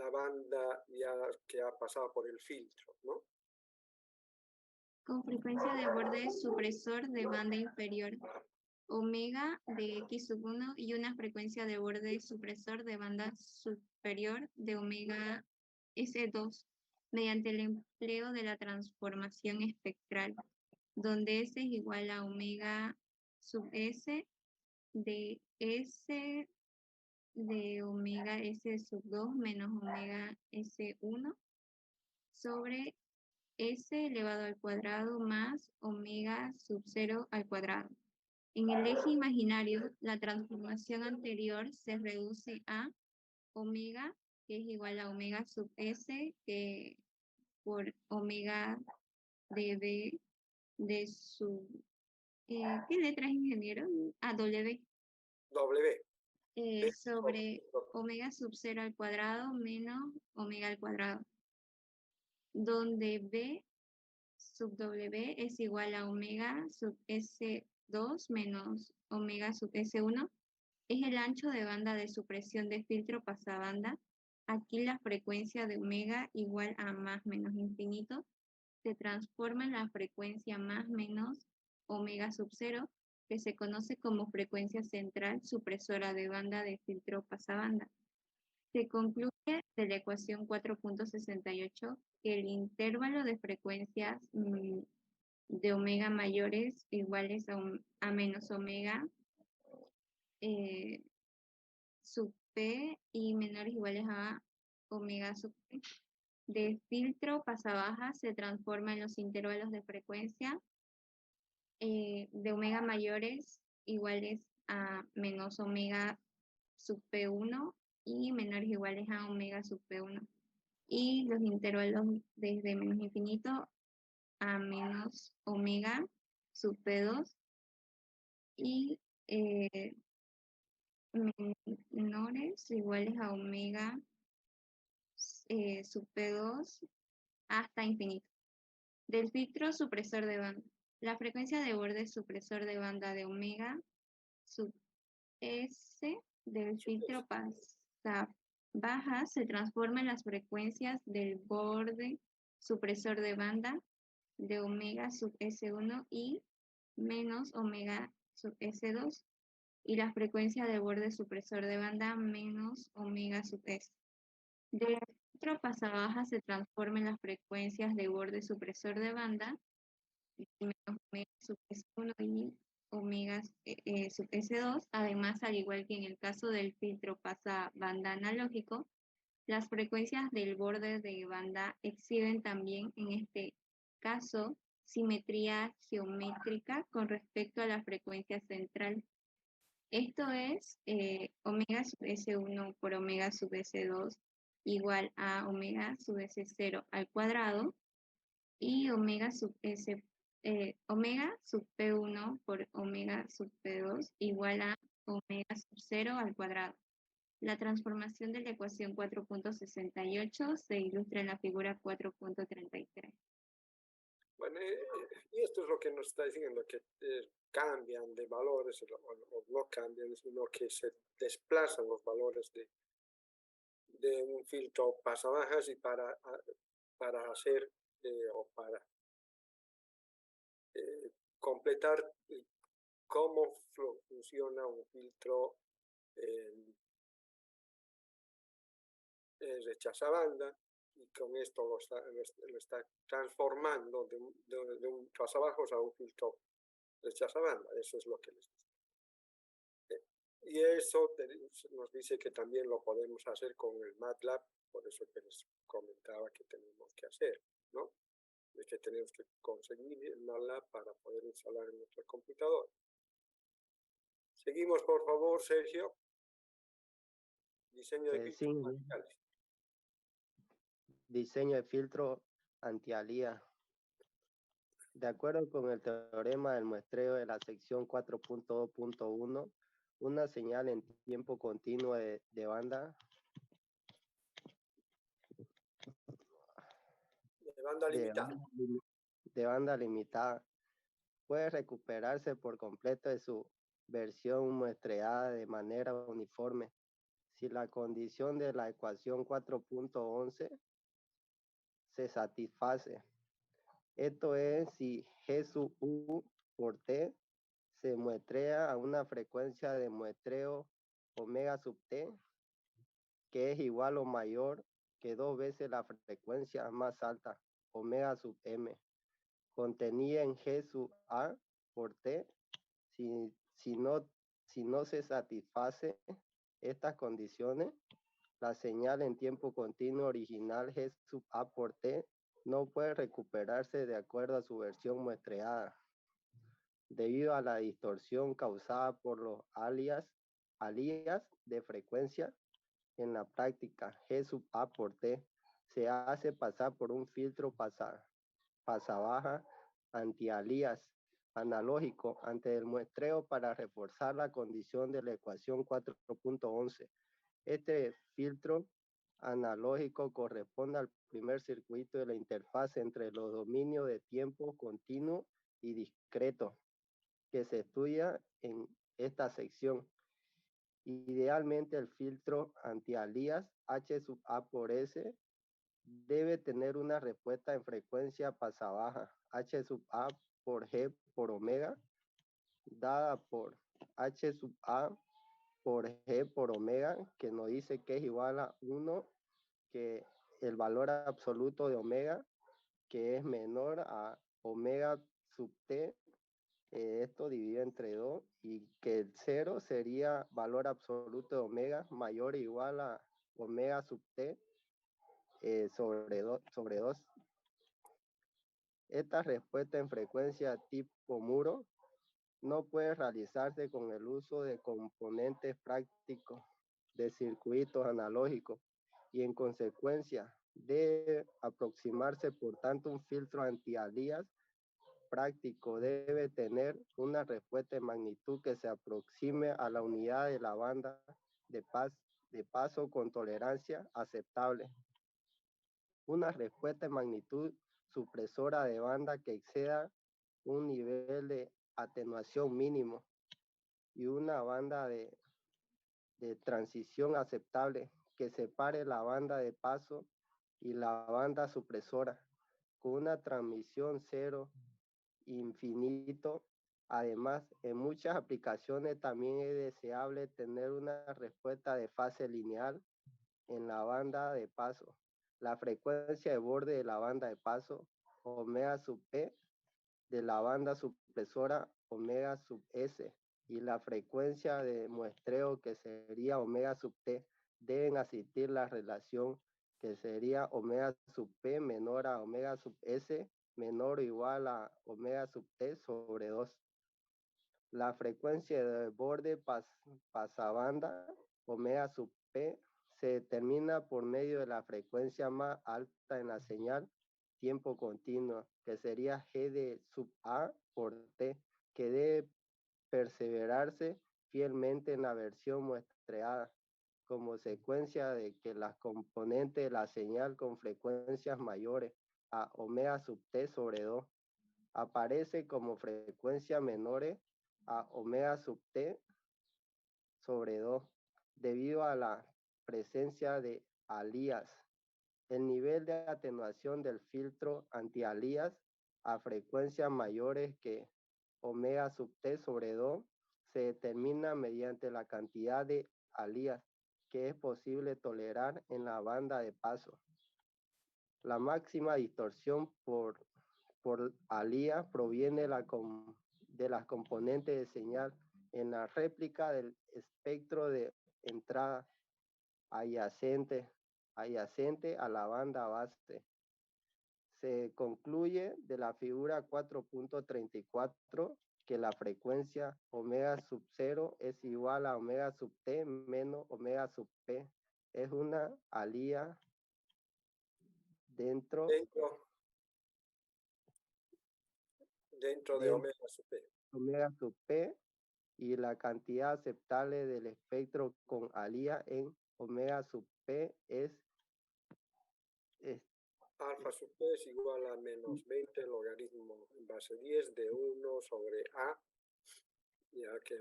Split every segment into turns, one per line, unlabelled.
la banda ya que ha pasado por el filtro, ¿no?
Con frecuencia de borde supresor de banda inferior, omega de X1 y una frecuencia de borde supresor de banda superior de omega S2 mediante el empleo de la transformación espectral, donde S es igual a omega sub S de S de omega S sub 2 menos omega S1 sobre S elevado al cuadrado más omega sub 0 al cuadrado. En el eje imaginario, la transformación anterior se reduce a omega, que es igual a omega sub S, que por omega de B de sub... ¿qué letra es, ingeniero? W.
W.
Sobre omega sub 0 al cuadrado menos omega al cuadrado, donde B sub W es igual a omega sub S2 menos omega sub S1, es el ancho de banda de supresión de filtro pasabanda. Aquí la frecuencia de omega igual a más menos infinito se transforma en la frecuencia más menos omega sub 0, que se conoce como frecuencia central supresora de banda de filtro pasabanda. Se concluye de la ecuación 4.68 que el intervalo de frecuencias de omega mayores iguales a menos omega sub p y menores iguales a omega sub p de filtro pasabaja se transforma en los intervalos de frecuencia de omega mayores iguales a menos omega sub p1 y menores iguales a omega sub p1, y los intervalos desde menos infinito a menos omega sub p2 y menores iguales a omega sub p2 hasta infinito. Del filtro supresor de banda. La frecuencia de borde supresor de banda de omega sub S del filtro pasabaja se transforma en las frecuencias del borde supresor de banda de omega sub S1 y menos omega sub S2 y la frecuencia de borde supresor de banda menos omega sub S. Del filtro pasabaja se transforma en las frecuencias de borde supresor de banda menos omega sub S1 y omega sub S2. Además, al igual que en el caso del filtro pasabanda analógico, las frecuencias del borde de banda exhiben también en este caso simetría geométrica con respecto a la frecuencia central. Esto es omega sub S1 por omega sub S2 igual a omega sub S0 al cuadrado y omega sub P1 por omega sub P2 igual a omega sub 0 al cuadrado. La transformación de la ecuación 4.68 se ilustra en la figura 4.33.
Bueno, y esto es lo que nos está diciendo, que cambian de valores o no cambian, sino que se desplazan los valores de un filtro pasabajas y para hacer o para completar cómo funciona un filtro rechazabanda, y con esto lo está transformando de un pasabajos a un filtro rechazabanda. Eso es lo que les dice. Y eso nos dice que también lo podemos hacer con el MATLAB, por eso que les comentaba que tenemos que hacer, ¿no? Es que tenemos que conseguir el MATLAB para poder instalar en nuestro computador. Seguimos, por favor, Sergio. Diseño de filtros radicales.
Diseño de filtro antialía. De acuerdo con el teorema del muestreo de la sección 4.2.1, una señal en tiempo continuo de banda limitada puede recuperarse por completo de su versión muestreada de manera uniforme si la condición de la ecuación 4.11 se satisface. Esto es si G sub U por T se muestrea a una frecuencia de muestreo omega sub T, que es igual o mayor que 2 veces la frecuencia más alta, omega sub M, contenida en G sub A por T. Si no se satisface estas condiciones, la señal en tiempo continuo original G sub A por T no puede recuperarse de acuerdo a su versión muestreada, debido a la distorsión causada por los alias de frecuencia. En la práctica, G sub A por T se hace pasar por un filtro pasabaja anti-alias analógico ante el muestreo para reforzar la condición de la ecuación 4.11. Este filtro analógico corresponde al primer circuito de la interfaz entre los dominios de tiempo continuo y discreto que se estudia en esta sección. Idealmente, el filtro anti-alias H sub A por S debe tener una respuesta en frecuencia pasabaja H sub A por G por omega, dada por H sub A por G por omega, que nos dice que es igual a 1, que el valor absoluto de omega, que es menor a omega sub T, esto dividido entre 2, y que el 0 sería valor absoluto de omega mayor o igual a omega sub T sobre 2. Esta respuesta en frecuencia tipo muro no puede realizarse con el uso de componentes prácticos de circuitos analógicos y en consecuencia debe aproximarse. Por tanto, un filtro anti-alias práctico debe tener una respuesta de magnitud que se aproxime a la unidad de la banda de paso con tolerancia aceptable. Una respuesta de magnitud supresora de banda que exceda un nivel de atenuación mínimo y una banda de transición aceptable que separe la banda de paso y la banda supresora con una transmisión cero infinito. Además, en muchas aplicaciones también es deseable tener una respuesta de fase lineal en la banda de paso. La frecuencia de borde de la banda de paso, omega sub P, de la banda supresora, omega sub S, y la frecuencia de muestreo, que sería omega sub T, deben asistir la relación que sería omega sub P menor a omega sub S menor o igual a omega sub T sobre 2. La frecuencia de borde pasabanda, omega sub P, se determina por medio de la frecuencia más alta en la señal tiempo continuo, que sería G de sub A por T, que debe perseverarse fielmente en la versión muestreada, como secuencia de que las componentes de la señal con frecuencias mayores a omega sub T sobre 2 aparece como frecuencias menores a omega sub T sobre 2 debido a la presencia de alias. El nivel de atenuación del filtro anti-alias a frecuencias mayores que omega sub T sobre 2 se determina mediante la cantidad de alias que es posible tolerar en la banda de paso. La máxima distorsión por alias proviene de las componentes de señal en la réplica del espectro de entrada adyacente a la banda base. Se concluye de la figura 4.34 que la frecuencia omega sub 0 es igual a omega sub T menos omega sub P. Es una alía dentro
de omega sub P.
Omega sub P, y la cantidad aceptable del espectro con alía en omega sub P es
alfa sub P es igual a menos 20 logaritmo en base 10 de 1 sobre A, ya que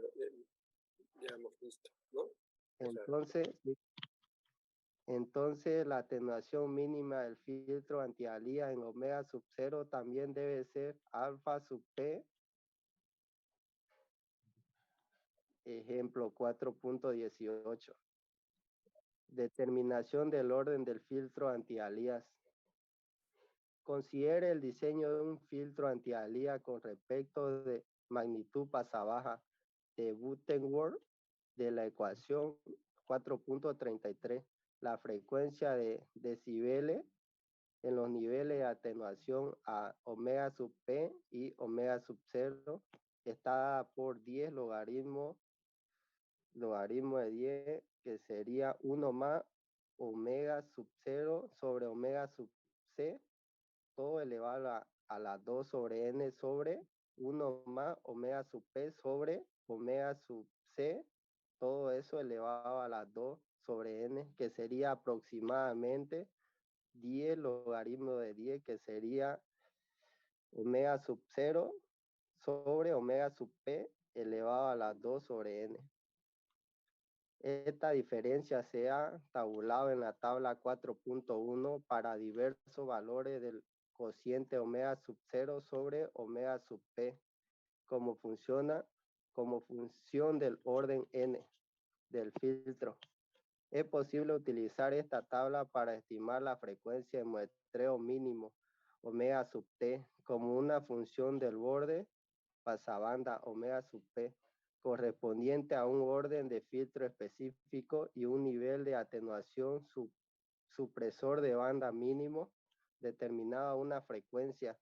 ya hemos visto, ¿no?
Entonces, la atenuación mínima del filtro antialía en omega sub 0 también debe ser alfa sub P. Ejemplo 4.18. Determinación del orden del filtro antialías. Considere el diseño de un filtro antialía con respecto de magnitud pasa-baja de Butterworth de la ecuación 4.33. La frecuencia de decibeles en los niveles de atenuación a omega sub P y omega sub 0 está dada por 10 logaritmo de 10, que sería 1 más omega sub 0 sobre omega sub C, todo elevado a la 2 sobre n sobre 1 más omega sub P sobre omega sub C, todo eso elevado a la 2 sobre n, que sería aproximadamente 10 logaritmo de 10, que sería omega sub 0 sobre omega sub P elevado a la 2 sobre n. Esta diferencia se ha tabulado en la tabla 4.1 para diversos valores del cociente omega sub 0 sobre omega sub P, como función del orden n del filtro. Es posible utilizar esta tabla para estimar la frecuencia de muestreo mínimo omega sub T como una función del borde pasabanda omega sub P, correspondiente a un orden de filtro específico y un nivel de atenuación supresor de banda mínimo determinado a una frecuencia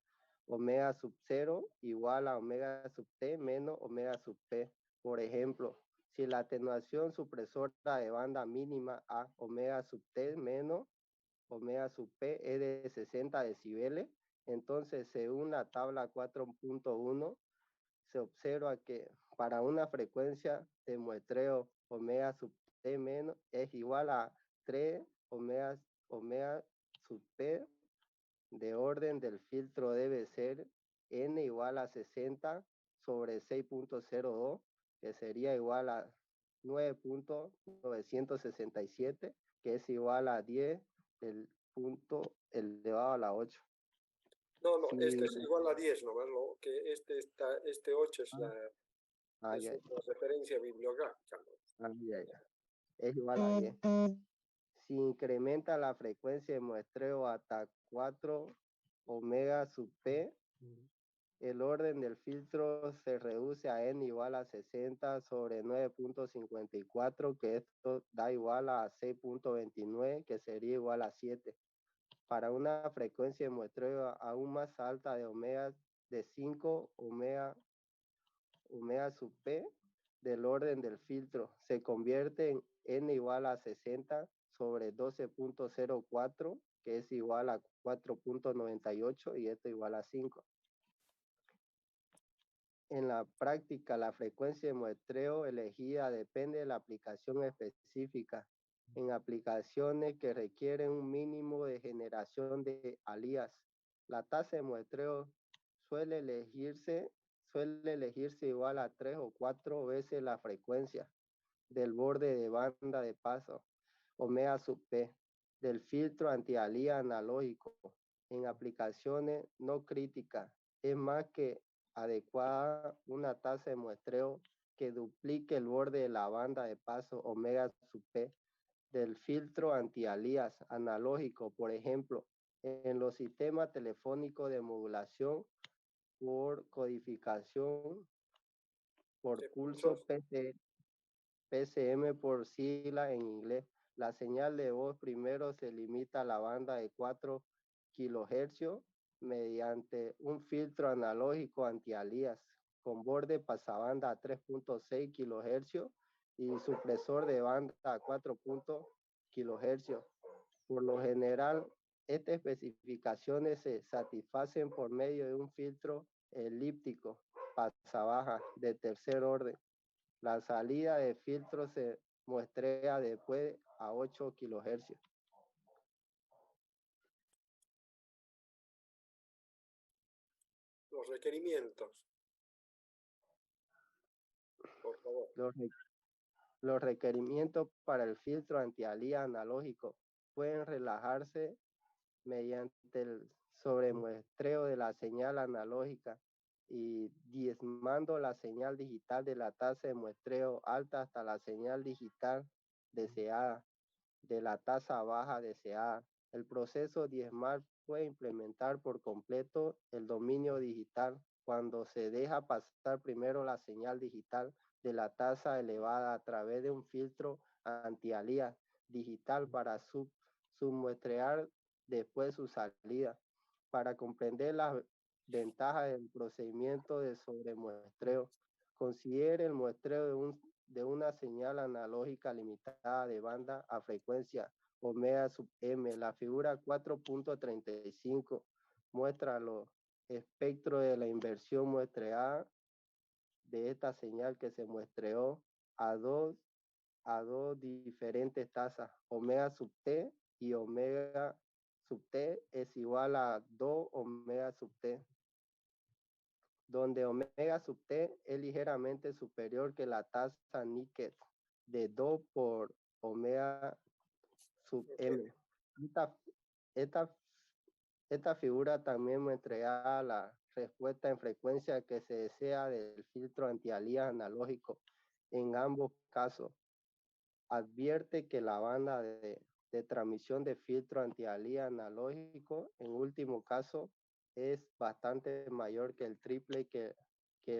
omega sub 0 igual a omega sub T menos omega sub P. Por ejemplo, si la atenuación supresora de banda mínima a omega sub T menos omega sub P es de 60 decibeles, entonces según la tabla 4.1 se observa que para una frecuencia de muestreo omega sub T menos es igual a 3 omega sub P, de orden del filtro debe ser n igual a 60 sobre 6.02, que sería igual a 9.967, que es igual a 10 el punto elevado a la 8.
No,
Sí.
este es igual a 10 nomás, ¿no? Que este 8 es la referencia bibliográfica, ¿no?
Ya. Es igual a 10. Si incrementa la frecuencia de muestreo hasta 4 omega sub P, el orden del filtro se reduce a n igual a 60 sobre 9.54, que esto da igual a 6.29, que sería igual a 7. Para una frecuencia de muestreo aún más alta de omega de 5 omega sub P, del orden del filtro se convierte en n igual a 60 sobre 12.04, que es igual a 4.98, y esto igual a 5. En la práctica, la frecuencia de muestreo elegida depende de la aplicación específica. En aplicaciones que requieren un mínimo de generación de alías, la tasa de muestreo suele elegirse igual a 3 o 4 veces la frecuencia del borde de banda de paso omega sub P del filtro antialía analógico. En aplicaciones no críticas es más que adecuada una tasa de muestreo que duplique el borde de la banda de paso omega sub P del filtro antialías analógico, por ejemplo, en los sistemas telefónicos de modulación por codificación por pulso PCM por sigla en inglés. La señal de voz primero se limita a la banda de 4 kHz mediante un filtro analógico antialías con borde pasabanda a 3.6 kHz y supresor de banda a 4 kHz. Por lo general, estas especificaciones se satisfacen por medio de un filtro elíptico pasa-baja de tercer orden. La salida de filtro se muestrea después a 8 kHz.
Los requerimientos, por favor.
Los requerimientos para el filtro antialía analógico pueden relajarse mediante el sobremuestreo de la señal analógica y diezmando la señal digital de la tasa de muestreo alta hasta la señal digital deseada, de la tasa baja deseada. El proceso diezmal puede implementar por completo el dominio digital cuando se deja pasar primero la señal digital de la tasa elevada a través de un filtro antialía digital para submuestrear después su salida. Para comprender las ventajas del procedimiento de sobremuestreo, considere el muestreo de una señal analógica limitada de banda a frecuencia omega sub m. La figura 4.35 muestra los espectros de la inversión muestreada de esta señal que se muestreó a dos diferentes tasas, omega sub t y omega sub t es igual a 2 omega sub t, donde omega sub t es ligeramente superior que la tasa Niked de 2 por omega sub m. Esta figura también muestra la respuesta en frecuencia que se desea del filtro antialía analógico en ambos casos. Advierte que la banda de transmisión de filtro antialía analógico en último caso es bastante mayor que el triple que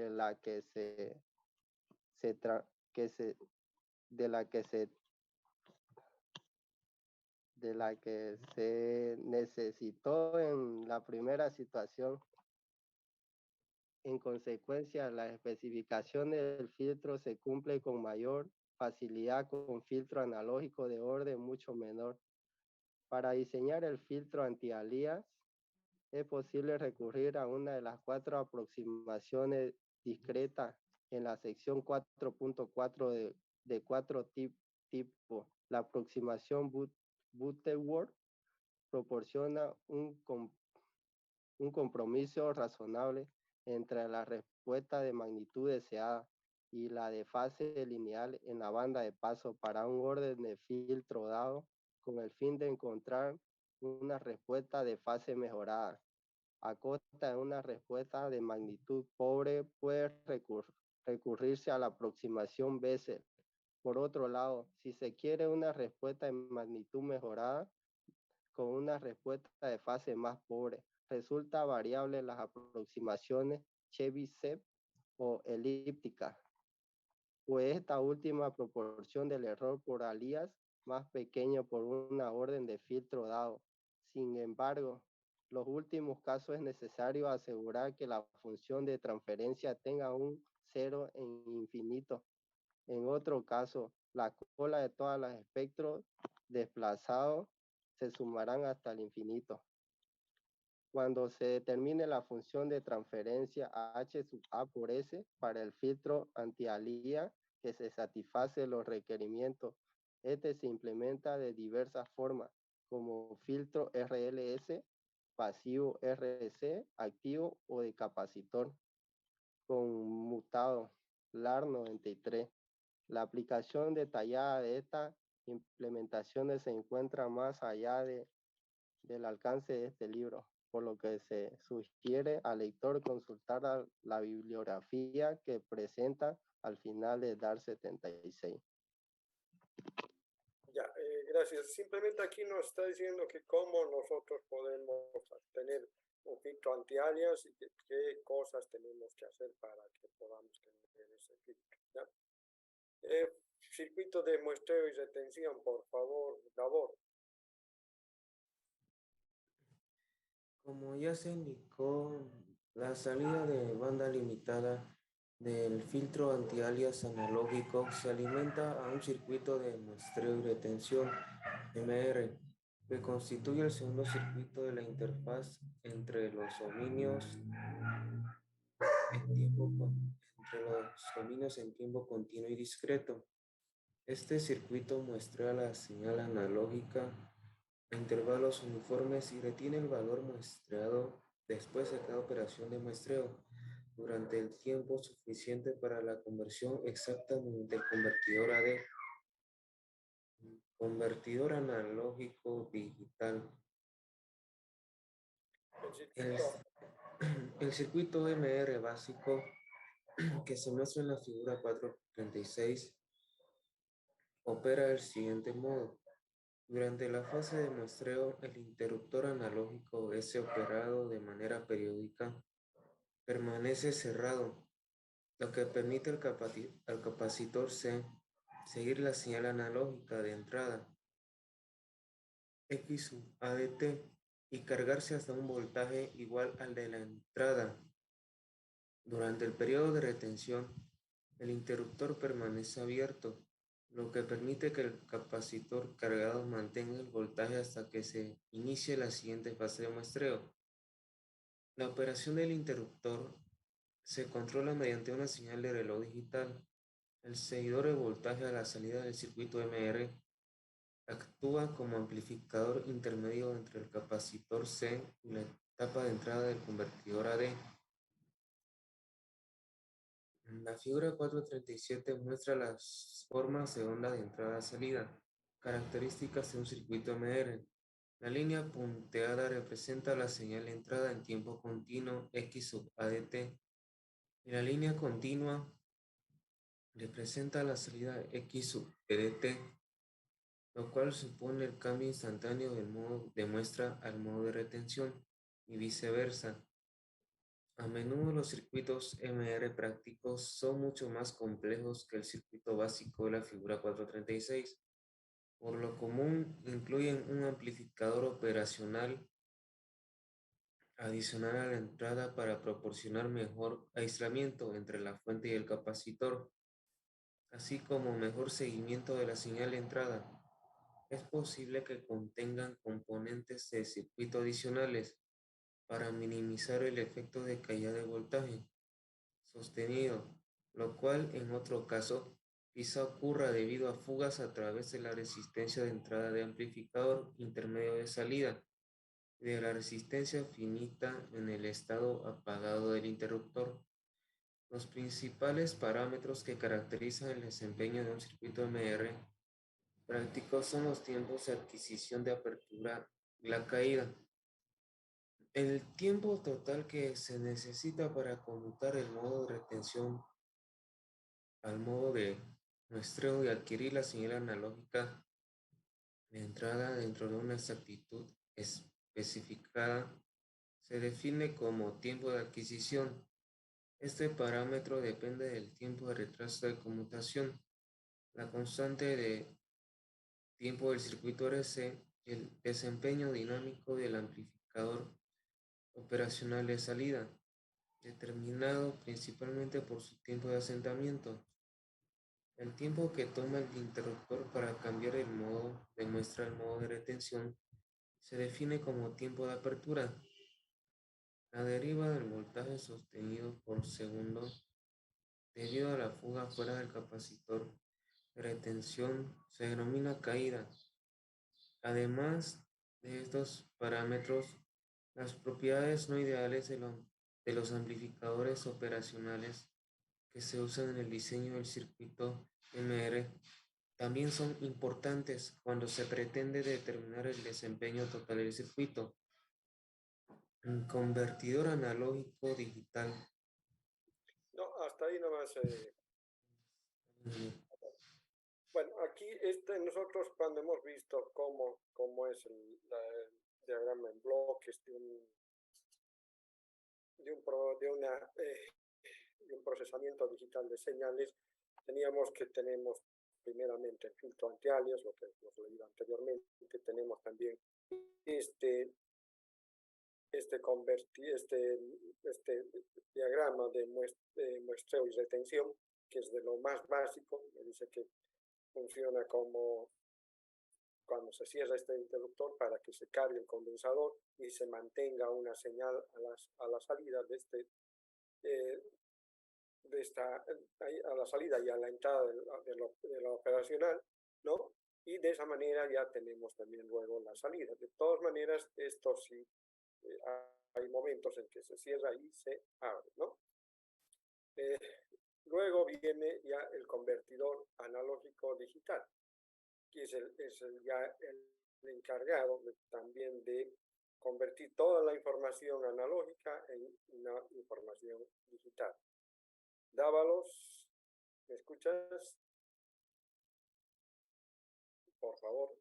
la que se necesitó en la primera situación. En consecuencia, la especificación del filtro se cumple con mayor facilidad con filtro analógico de orden mucho menor. Para diseñar el filtro antialías, es posible recurrir a una de las 4 aproximaciones discretas en la sección 4.4 de 4 tipos. La aproximación Butterworth proporciona un compromiso razonable entre la respuesta de magnitud deseada y la de fase lineal en la banda de paso para un orden de filtro dado con el fin de encontrar una respuesta de fase mejorada. A costa de una respuesta de magnitud pobre puede recurrirse a la aproximación Bessel. Por otro lado, si se quiere una respuesta de magnitud mejorada con una respuesta de fase más pobre, resulta variable las aproximaciones Chebyshev o elíptica, pues esta última proporción del error por alías más pequeño por una orden de filtro dado. Sin embargo, los últimos casos es necesario asegurar que la función de transferencia tenga un cero en infinito. En otro caso, la cola de todos los espectros desplazados se sumarán hasta el infinito. Cuando se determine la función de transferencia H sub A por S para el filtro antialía que se satisface los requerimientos, este se implementa de diversas formas, como filtro RLS, pasivo RC, activo o de capacitor, conmutado, LAR 93. La aplicación detallada de estas implementaciones se encuentra más allá del alcance de este libro, por lo que se sugiere al lector consultar la bibliografía que presenta al final de DAR 76.
Ya, gracias. Simplemente aquí nos está diciendo que cómo nosotros podemos tener un filtro antialias y qué cosas tenemos que hacer para que podamos tener ese filtro. ¿Ya? Circuito de muestreo y retención, por favor, Davor.
Como ya se indicó, la salida de banda limitada del filtro antialias analógico se alimenta a un circuito de muestreo y retención MR, que constituye el segundo circuito de la interfaz entre los dominios en tiempo continuo y discreto. Este circuito muestra la señal analógica a intervalos uniformes y retiene el valor muestreado después de cada operación de muestreo. durante el tiempo suficiente para la conversión exacta del convertidor AD, convertidor analógico digital. El circuito MR básico que se muestra en la figura 436 opera del siguiente modo. Durante la fase de muestreo, el interruptor analógico S operado de manera periódica permanece cerrado, lo que permite al capacitor C seguir la señal analógica de entrada X sub ADT y cargarse hasta un voltaje igual al de la entrada. Durante el periodo de retención, el interruptor permanece abierto, lo que permite que el capacitor cargado mantenga el voltaje hasta que se inicie la siguiente fase de muestreo. La operación del interruptor se controla mediante una señal de reloj digital. El seguidor de voltaje a la salida del circuito MR actúa como amplificador intermedio entre el capacitor C y la etapa de entrada del convertidor AD. La figura 437 muestra las formas de onda de entrada-salida, características de un circuito MR. La línea punteada representa la señal de entrada en tiempo continuo X sub ADT y la línea continua representa la salida X sub EDT, lo cual supone el cambio instantáneo del modo de muestra al modo de retención y viceversa. A menudo los circuitos MR prácticos son mucho más complejos que el circuito básico de la figura 436. Por lo común, incluyen un amplificador operacional adicional a la entrada para proporcionar mejor aislamiento entre la fuente y el capacitor, así como mejor seguimiento de la señal de entrada. Es posible que contengan componentes de circuito adicionales para minimizar el efecto de caída de voltaje sostenido, lo cual en otro caso quizá ocurra debido a fugas a través de la resistencia de entrada de amplificador intermedio de salida y de la resistencia finita en el estado apagado del interruptor. Los principales parámetros que caracterizan el desempeño de un circuito MR práctico son los tiempos de adquisición de apertura y la caída. El tiempo total que se necesita para conmutar el modo de retención al modo de muestreo y adquirir la señal analógica de entrada dentro de una exactitud especificada se define como tiempo de adquisición. Este parámetro depende del tiempo de retraso de conmutación, la constante de tiempo del circuito RC y el desempeño dinámico del amplificador operacional de salida, determinado principalmente por su tiempo de asentamiento. El tiempo que toma el interruptor para cambiar el modo de muestra al modo de retención se define como tiempo de apertura. La deriva del voltaje sostenido por segundo debido a la fuga fuera del capacitor de retención se denomina caída. Además de estos parámetros, las propiedades no ideales de los amplificadores operacionales que se usan en el diseño del circuito MR también son importantes cuando se pretende determinar el desempeño total del circuito. Un convertidor analógico digital.
No, hasta ahí nomás. Bueno, aquí nosotros cuando hemos visto cómo es el diagrama en bloques de un procesamiento digital de señales, tenemos primeramente el filtro antialias, lo que hemos leído anteriormente, tenemos también este diagrama de muestreo y retención, que es de lo más básico. Me dice que funciona como cuando se cierra este interruptor para que se cargue el condensador y se mantenga una señal a la salida a la salida y a la entrada de la operacional, ¿no? Y de esa manera ya tenemos también luego la salida. De todas maneras, esto sí, hay momentos en que se cierra y se abre, ¿no? Luego viene ya el convertidor analógico digital, que es ya el encargado también de convertir toda la información analógica en una información digital. Dávalos, ¿me escuchas? Por favor.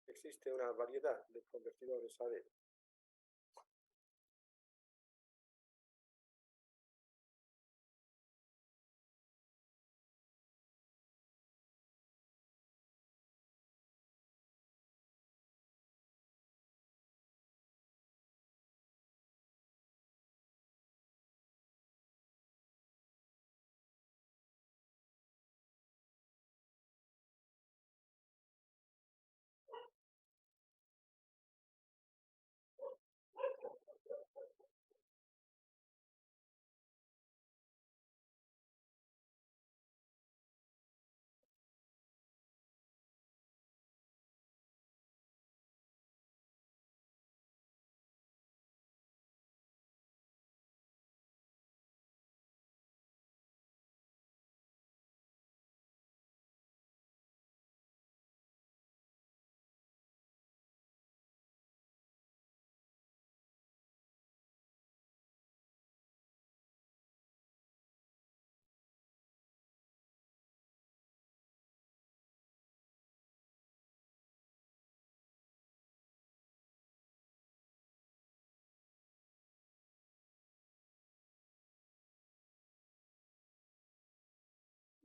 Existe una variedad de convertidores AD.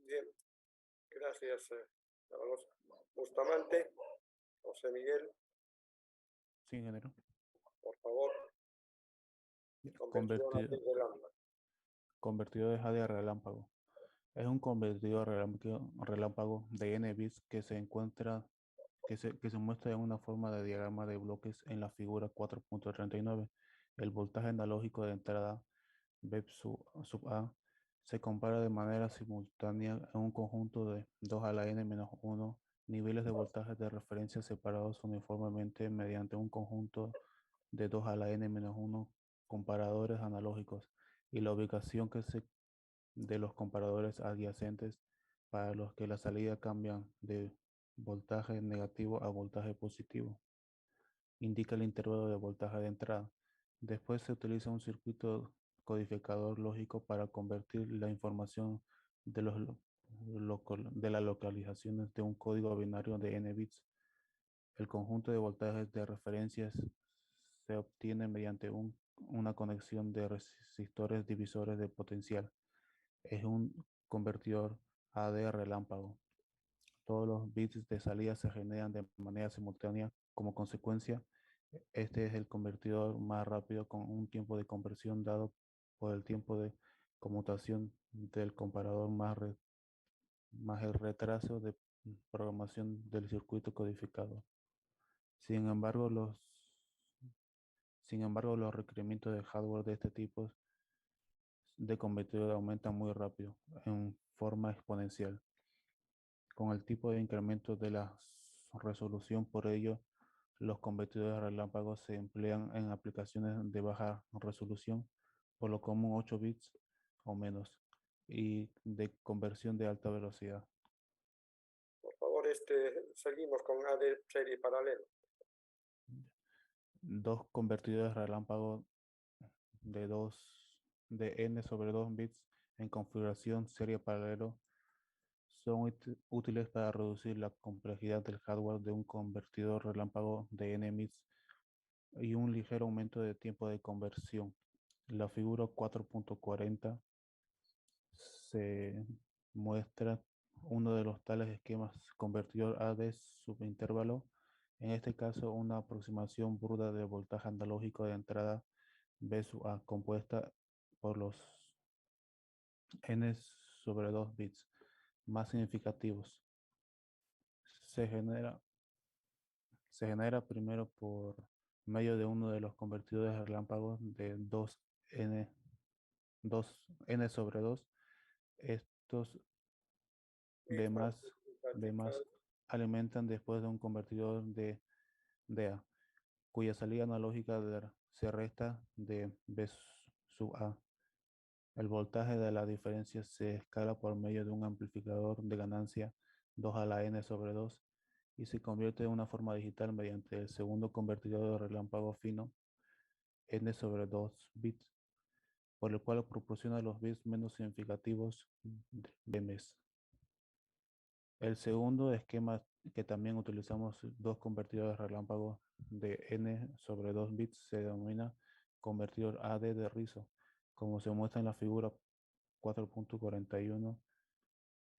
Bien, gracias, Bustamante. José Miguel,
Sí, ingeniero.
por favor.
Convertidor de jade a relámpago. Es un convertidor relámpago de n bits que se muestra en una forma de diagrama de bloques en la figura 4.39. El voltaje analógico de entrada B sub A se compara de manera simultánea en un conjunto de 2 a la n-1 niveles de voltaje de referencia separados uniformemente mediante un conjunto de 2 a la n-1 comparadores analógicos y la ubicación de los comparadores adyacentes para los que la salida cambian de voltaje negativo a voltaje positivo. Indica el intervalo de voltaje de entrada. Después se utiliza un circuito codificador lógico para convertir la información de las localizaciones de un código binario de n bits. El conjunto de voltajes de referencias se obtiene mediante una conexión de resistores divisores de potencial. Es un convertidor AD relámpago. Todos los bits de salida se generan de manera simultánea. Como consecuencia, este es el convertidor más rápido con un tiempo de conversión dado por el tiempo de conmutación del comparador más el retraso de programación del circuito codificador. Sin embargo, los requerimientos de hardware de este tipo de convertidor aumentan muy rápido, en forma exponencial. con el tipo de incremento de la resolución. Por ello, los convertidores relámpagos se emplean en aplicaciones de baja resolución, por lo común 8 bits o menos, y de conversión de alta velocidad.
Por favor, seguimos con AD serie paralelo.
Dos convertidores relámpagos de n sobre 2 bits en configuración serie paralelo son útiles para reducir la complejidad del hardware de un convertidor relámpago de n bits y un ligero aumento de tiempo de conversión. La figura 4.40 se muestra uno de los tales esquemas convertidor AD subintervalo, en este caso una aproximación burda del voltaje analógico de entrada B sub A compuesta por los n sobre 2 bits más significativos. Se genera primero por medio de uno de los convertidores relámpagos de 2n sobre 2. Estos B más alimentan después de un convertidor de DA, cuya salida analógica se resta de B sub A. El voltaje de la diferencia se escala por medio de un amplificador de ganancia 2 a la n sobre 2 y se convierte en una forma digital mediante el segundo convertidor de relámpago fino n sobre 2 bits, por el cual proporciona los bits menos significativos de mes. El segundo esquema que también utilizamos dos convertidores relámpagos de n sobre 2 bits se denomina convertidor AD de rizo, como se muestra en la figura 4.41.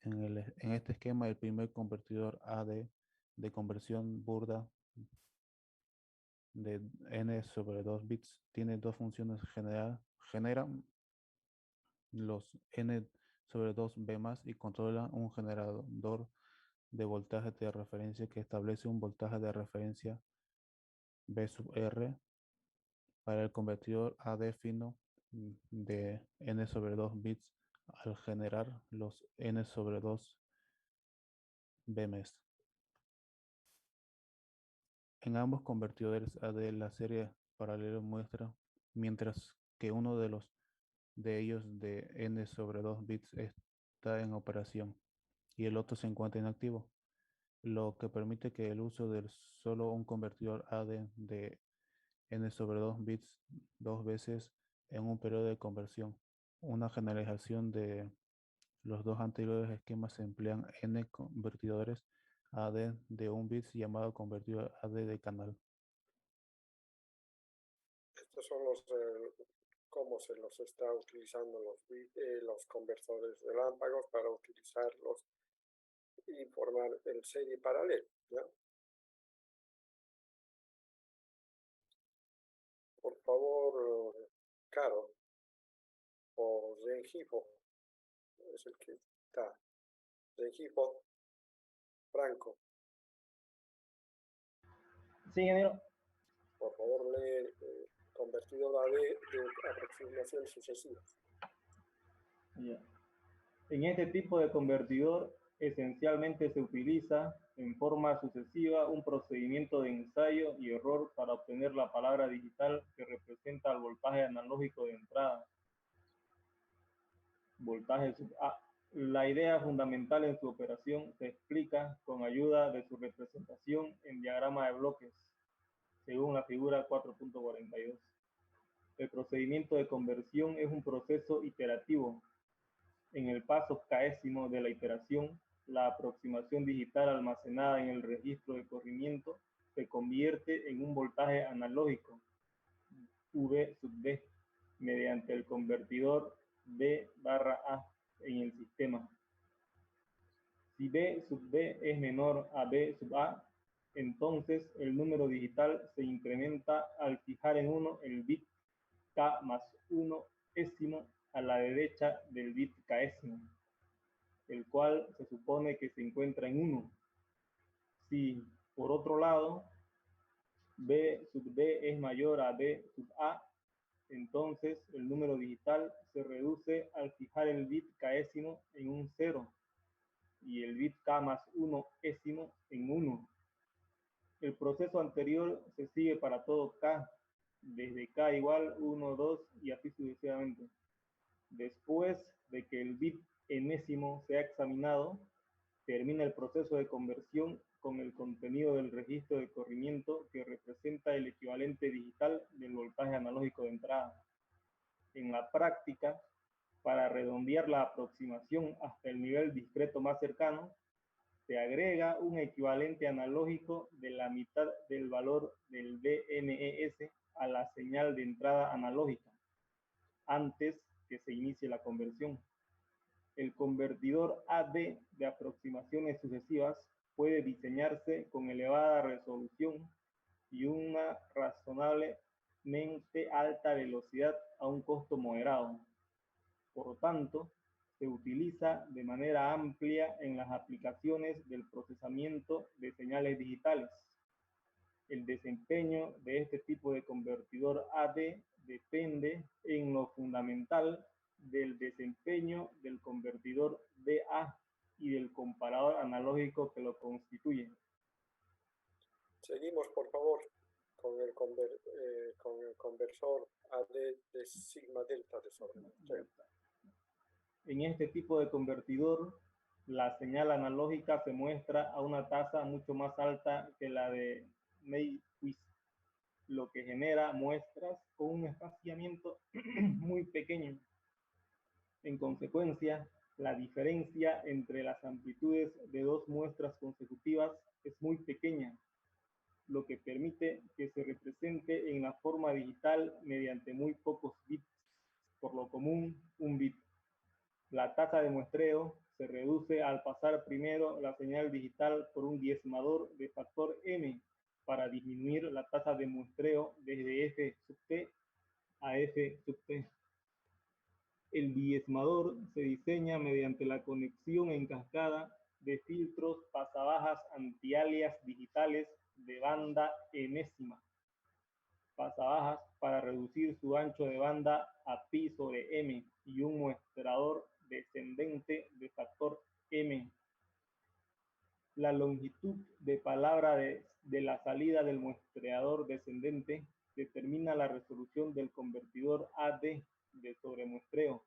En este esquema, el primer convertidor AD de conversión burda de n sobre 2 bits tiene dos funciones. Genera los n sobre 2 b más y controla un generador de voltaje de referencia que establece un voltaje de referencia B sub R para el convertidor AD fino de n sobre 2 bits al generar los n sobre 2 BMS. En ambos convertidores AD la serie paralelo muestra, mientras que uno de ellos de n sobre 2 bits está en operación y el otro se encuentra inactivo, lo que permite que el uso de solo un convertidor AD de n sobre 2 bits dos veces en un periodo de conversión. Una generalización de los dos anteriores esquemas se emplean n convertidores AD de 1 bits llamado convertidor AD de canal.
Estos son cómo se los está utilizando los conversores relámpagos para utilizarlos y formar el serie paralelo, ¿ya? Por favor, Caro, o Rengifo, es el que está. Rengifo, Franco.
Sí, ingeniero.
Por favor, lee convertidor AD de aproximación sucesiva.
Ya. En este tipo de convertidor, esencialmente se utiliza en forma sucesiva un procedimiento de ensayo y error para obtener la palabra digital que representa el voltaje analógico de entrada. Voltaje sub A. La idea fundamental en su operación se explica con ayuda de su representación en diagrama de bloques, según la figura 4.42. El procedimiento de conversión es un proceso iterativo. En el paso késimo de la iteración, la aproximación digital almacenada en el registro de corrimiento se convierte en un voltaje analógico, V sub D, mediante el convertidor B/A en el sistema. Si B sub D es menor a B sub A, entonces el número digital se incrementa al fijar en 1 el bit K más 1 ésimo a la derecha del bit késimo, el cual se supone que se encuentra en 1. Si, por otro lado, B sub D es mayor a B sub A, entonces el número digital se reduce al fijar el bit késimo en un 0 y el bit k más 1 en 1. El proceso anterior se sigue para todo k, desde k igual 1, 2 y así sucesivamente. Después de que el bit enésimo sea examinado, termina el proceso de conversión con el contenido del registro de corrimiento que representa el equivalente digital del voltaje analógico de entrada. En la práctica, para redondear la aproximación hasta el nivel discreto más cercano, se agrega un equivalente analógico de la mitad del valor del BNES a la señal de entrada analógica, antes que se inicie la conversión. El convertidor AD de aproximaciones sucesivas puede diseñarse con elevada resolución y una razonablemente alta velocidad a un costo moderado. Por lo tanto, se utiliza de manera amplia en las aplicaciones del procesamiento de señales digitales. El desempeño de este tipo de convertidor AD depende en lo fundamental del desempeño del convertidor DA y del comparador analógico que lo constituye.
Seguimos, por favor, con el conversor AD de sigma delta de sobre muestreo.
En este tipo de convertidor, la señal analógica se muestra a una tasa mucho más alta que la de Nyquist, lo que genera muestras con un espaciamiento muy pequeño. En consecuencia, la diferencia entre las amplitudes de dos muestras consecutivas es muy pequeña, lo que permite que se represente en la forma digital mediante muy pocos bits, por lo común un bit. La tasa de muestreo se reduce al pasar primero la señal digital por un diezmador de factor m para disminuir la tasa de muestreo desde f sub t a f sub t. El diezmador se diseña mediante la conexión en cascada de filtros pasabajas antialias digitales de banda enésima, pasabajas para reducir su ancho de banda a pi sobre m y un muestrador descendente de factor m. La longitud de palabra de la salida del muestreador descendente determina la resolución del convertidor AD de sobremuestreo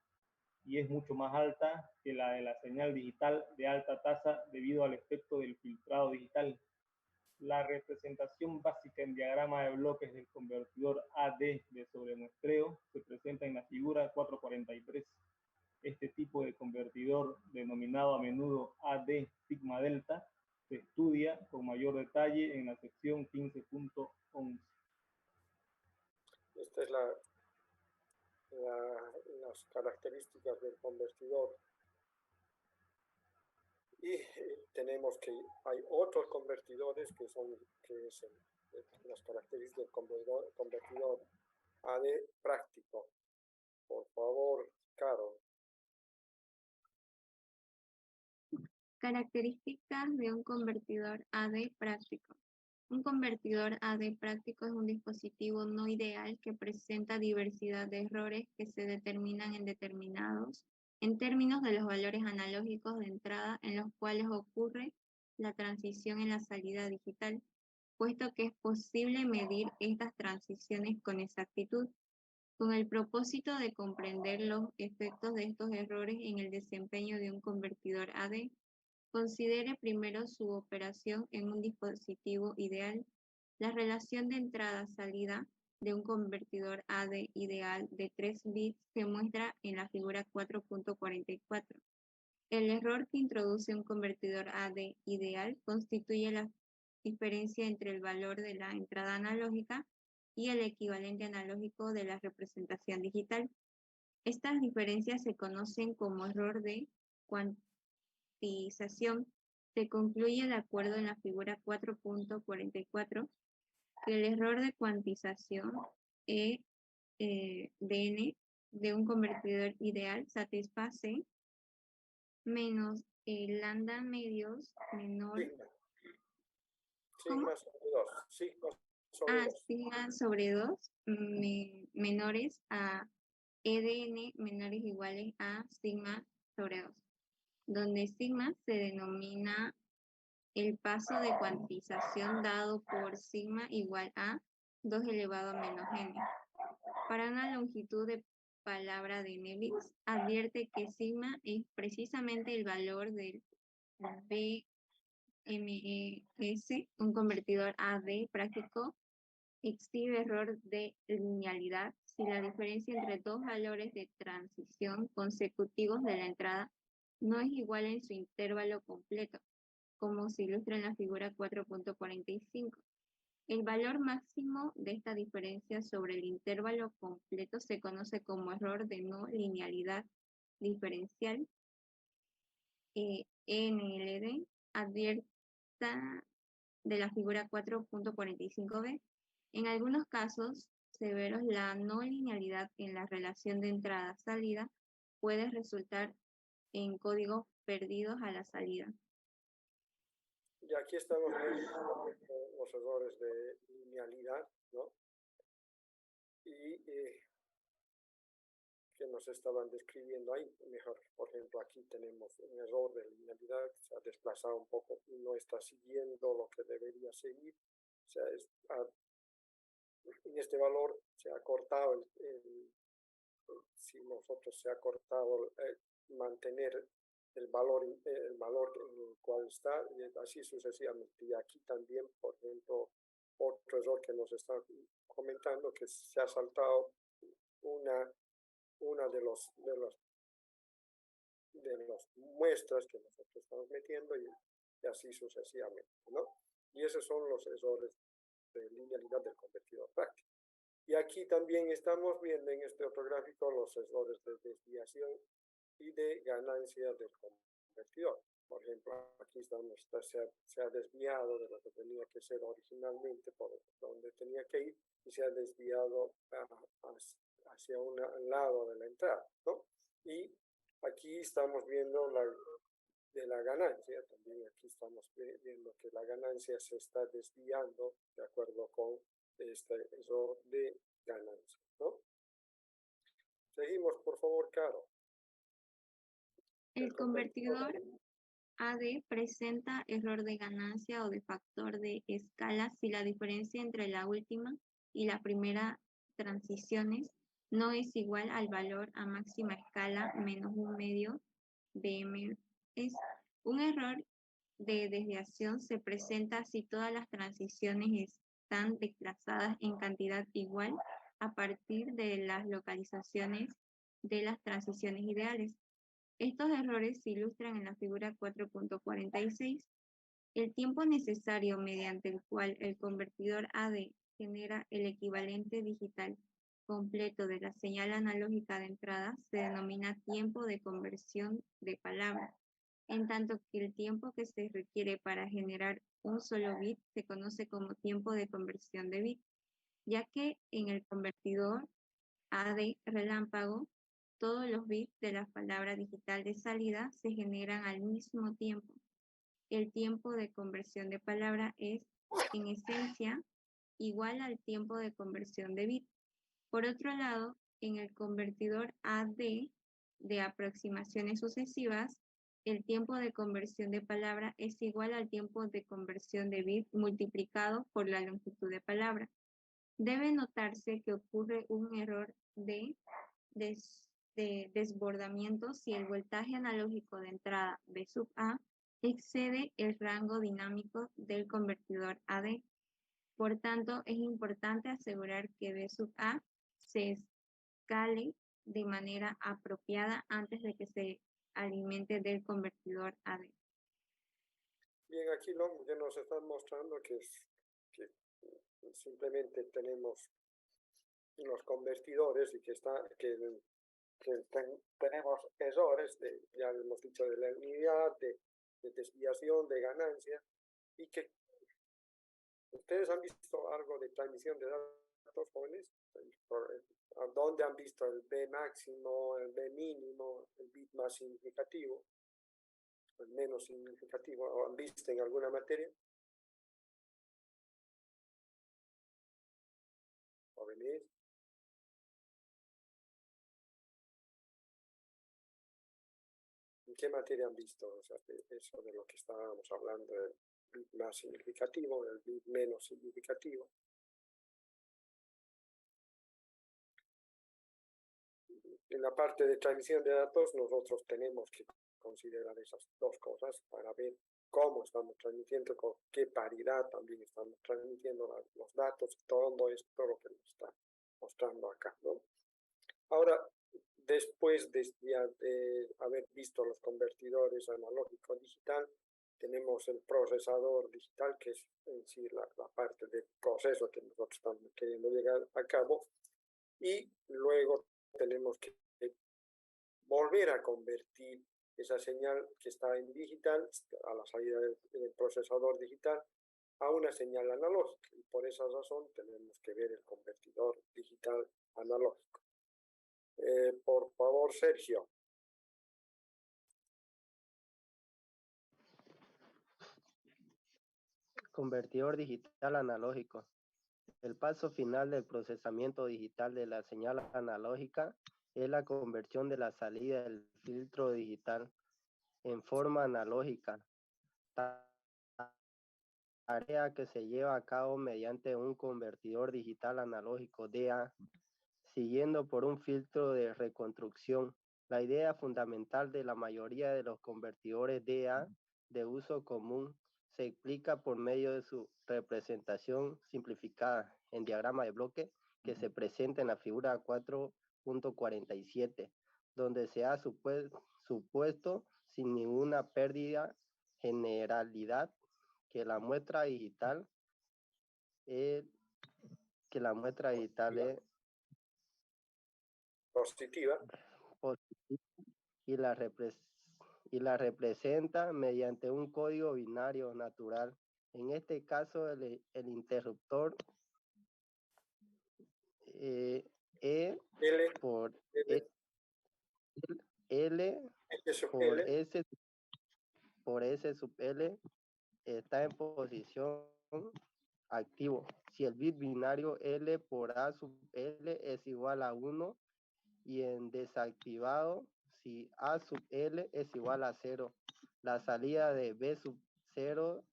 y es mucho más alta que la de la señal digital de alta tasa debido al efecto del filtrado digital. La representación básica en diagrama de bloques del convertidor AD de sobremuestreo se presenta en la figura 443. Este tipo de convertidor, denominado a menudo AD sigma delta, se estudia con mayor detalle en la sección 15.11.
Esta es las características del convertidor. Y tenemos que hay otros convertidores que es las características del convertidor AD práctico. Por favor, Caro.
Características de un convertidor AD práctico. Un convertidor AD práctico es un dispositivo no ideal que presenta diversidad de errores que se determinan en términos de los valores analógicos de entrada en los cuales ocurre la transición en la salida digital, puesto que es posible medir estas transiciones con exactitud. Con el propósito de comprender los efectos de estos errores en el desempeño de un convertidor AD, considere primero su operación en un dispositivo ideal. La relación de entrada-salida de un convertidor AD ideal de 3 bits se muestra en la figura 4.44. El error que introduce un convertidor AD ideal constituye la diferencia entre el valor de la entrada analógica y el equivalente analógico de la representación digital. Estas diferencias se conocen como error de cuantización. Se concluye de acuerdo en la figura 4.44 que el error de cuantización EDN de un convertidor ideal satisface menos el lambda medios menor
Sigma sobre 2.
sigma sobre 2 menores a EDN menores iguales a sigma sobre 2. donde sigma se denomina el paso de cuantización dado por sigma igual a 2 elevado a menos n. Para una longitud de palabra de Nevitz, advierte que sigma es precisamente el valor del BMS, un convertidor AD práctico, exhibe error de linealidad si la diferencia entre dos valores de transición consecutivos de la entrada no es igual en su intervalo completo, como se ilustra en la figura 4.45. El valor máximo de esta diferencia sobre el intervalo completo se conoce como error de no linealidad diferencial. NLD advierta de la figura 4.45b. En algunos casos severos, la no linealidad en la relación de entrada-salida puede resultar en códigos perdidos a la salida.
Y aquí estamos viendo los errores de linealidad, ¿no? Y que nos estaban describiendo ahí. Mejor, por ejemplo, aquí tenemos un error de linealidad, se ha desplazado un poco y no está siguiendo lo que debería seguir. O sea, en este valor se ha cortado si nosotros se ha cortado mantener el valor en el cual está, y así sucesivamente. Y aquí también, por ejemplo, otro error que nos está comentando, que se ha saltado una de las muestras que nosotros estamos metiendo, y así sucesivamente, ¿no? Y esos son los errores de linealidad del convertidor práctico. Y aquí también estamos viendo en este otro gráfico los errores de desviación y de ganancia del convertidor. Por ejemplo, aquí se ha desviado de lo que tenía que ser originalmente, por donde tenía que ir, y se ha desviado hacia un lado de la entrada, ¿no? Y aquí estamos viendo de la ganancia, también aquí estamos viendo que la ganancia se está desviando de acuerdo con este error de ganancia, ¿no? Seguimos, por favor, Caro.
El convertidor AD presenta error de ganancia o de factor de escala si la diferencia entre la última y la primera transiciones no es igual al valor a máxima escala menos un medio BMS. Un error de desviación se presenta si todas las transiciones están desplazadas en cantidad igual a partir de las localizaciones de las transiciones ideales. Estos errores se ilustran en la figura 4.46. El tiempo necesario mediante el cual el convertidor AD genera el equivalente digital completo de la señal analógica de entrada se denomina tiempo de conversión de palabra, en tanto que el tiempo que se requiere para generar un solo bit se conoce como tiempo de conversión de bit, ya que en el convertidor AD relámpago, todos los bits de la palabra digital de salida se generan al mismo tiempo. El tiempo de conversión de palabra es, en esencia, igual al tiempo de conversión de bit. Por otro lado, en el convertidor AD de aproximaciones sucesivas, el tiempo de conversión de palabra es igual al tiempo de conversión de bit multiplicado por la longitud de palabra. Debe notarse que ocurre un error de desbordamiento si el voltaje analógico de entrada B sub A excede el rango dinámico del convertidor AD. Por tanto, es importante asegurar que B sub A se escale de manera apropiada antes de que se alimente del convertidor AD.
Bien, aquí lo que nos están mostrando que simplemente tenemos los convertidores y que tenemos errores, ya hemos dicho, de la unidad, de desviación, de ganancia, y que ustedes han visto algo de transmisión de datos, jóvenes, ¿dónde han visto el B máximo, el B mínimo, el bit más significativo, el menos significativo? ¿O han visto en alguna materia? Jóvenes. ¿Qué materia han visto? O sea, eso de lo que estábamos hablando, el bit más significativo, el bit menos significativo. En la parte de transmisión de datos, nosotros tenemos que considerar esas dos cosas para ver cómo estamos transmitiendo, con qué paridad también estamos transmitiendo los datos, todo esto lo que nos está mostrando acá, ¿no? Ahora, después de haber visto los convertidores analógico-digital, tenemos el procesador digital, que es en sí la parte del proceso que nosotros estamos queriendo llegar a cabo, y luego tenemos que volver a convertir esa señal que está en digital, a la salida del procesador digital, a una señal analógica. Y por esa razón tenemos que ver el convertidor digital analógico. Por favor, Sergio.
Convertidor digital analógico. El paso final del procesamiento digital de la señal analógica es la conversión de la salida del filtro digital en forma analógica, tarea que se lleva a cabo mediante un convertidor digital analógico DA, siguiendo por un filtro de reconstrucción. La idea fundamental de la mayoría de los convertidores DA de uso común se explica por medio de su representación simplificada en diagrama de bloque que se presenta en la figura 4.47, donde se ha supuesto sin ninguna pérdida generalidad que la muestra digital es
Positiva.
Y la representa mediante un código binario natural. En este caso, el interruptor E por L por S sub L está en posición activo. Si el bit binario L por A sub L es igual a 1 y en desactivado si A sub L es igual a 0. La salida de B sub 0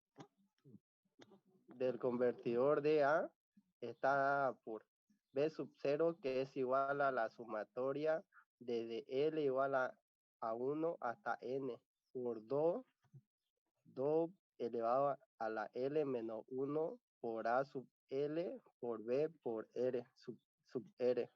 del convertidor de A está dada por B sub 0, que es igual a la sumatoria desde L igual a 1 hasta N por 2 elevado a la L menos 1 por A sub L por B por R sub R.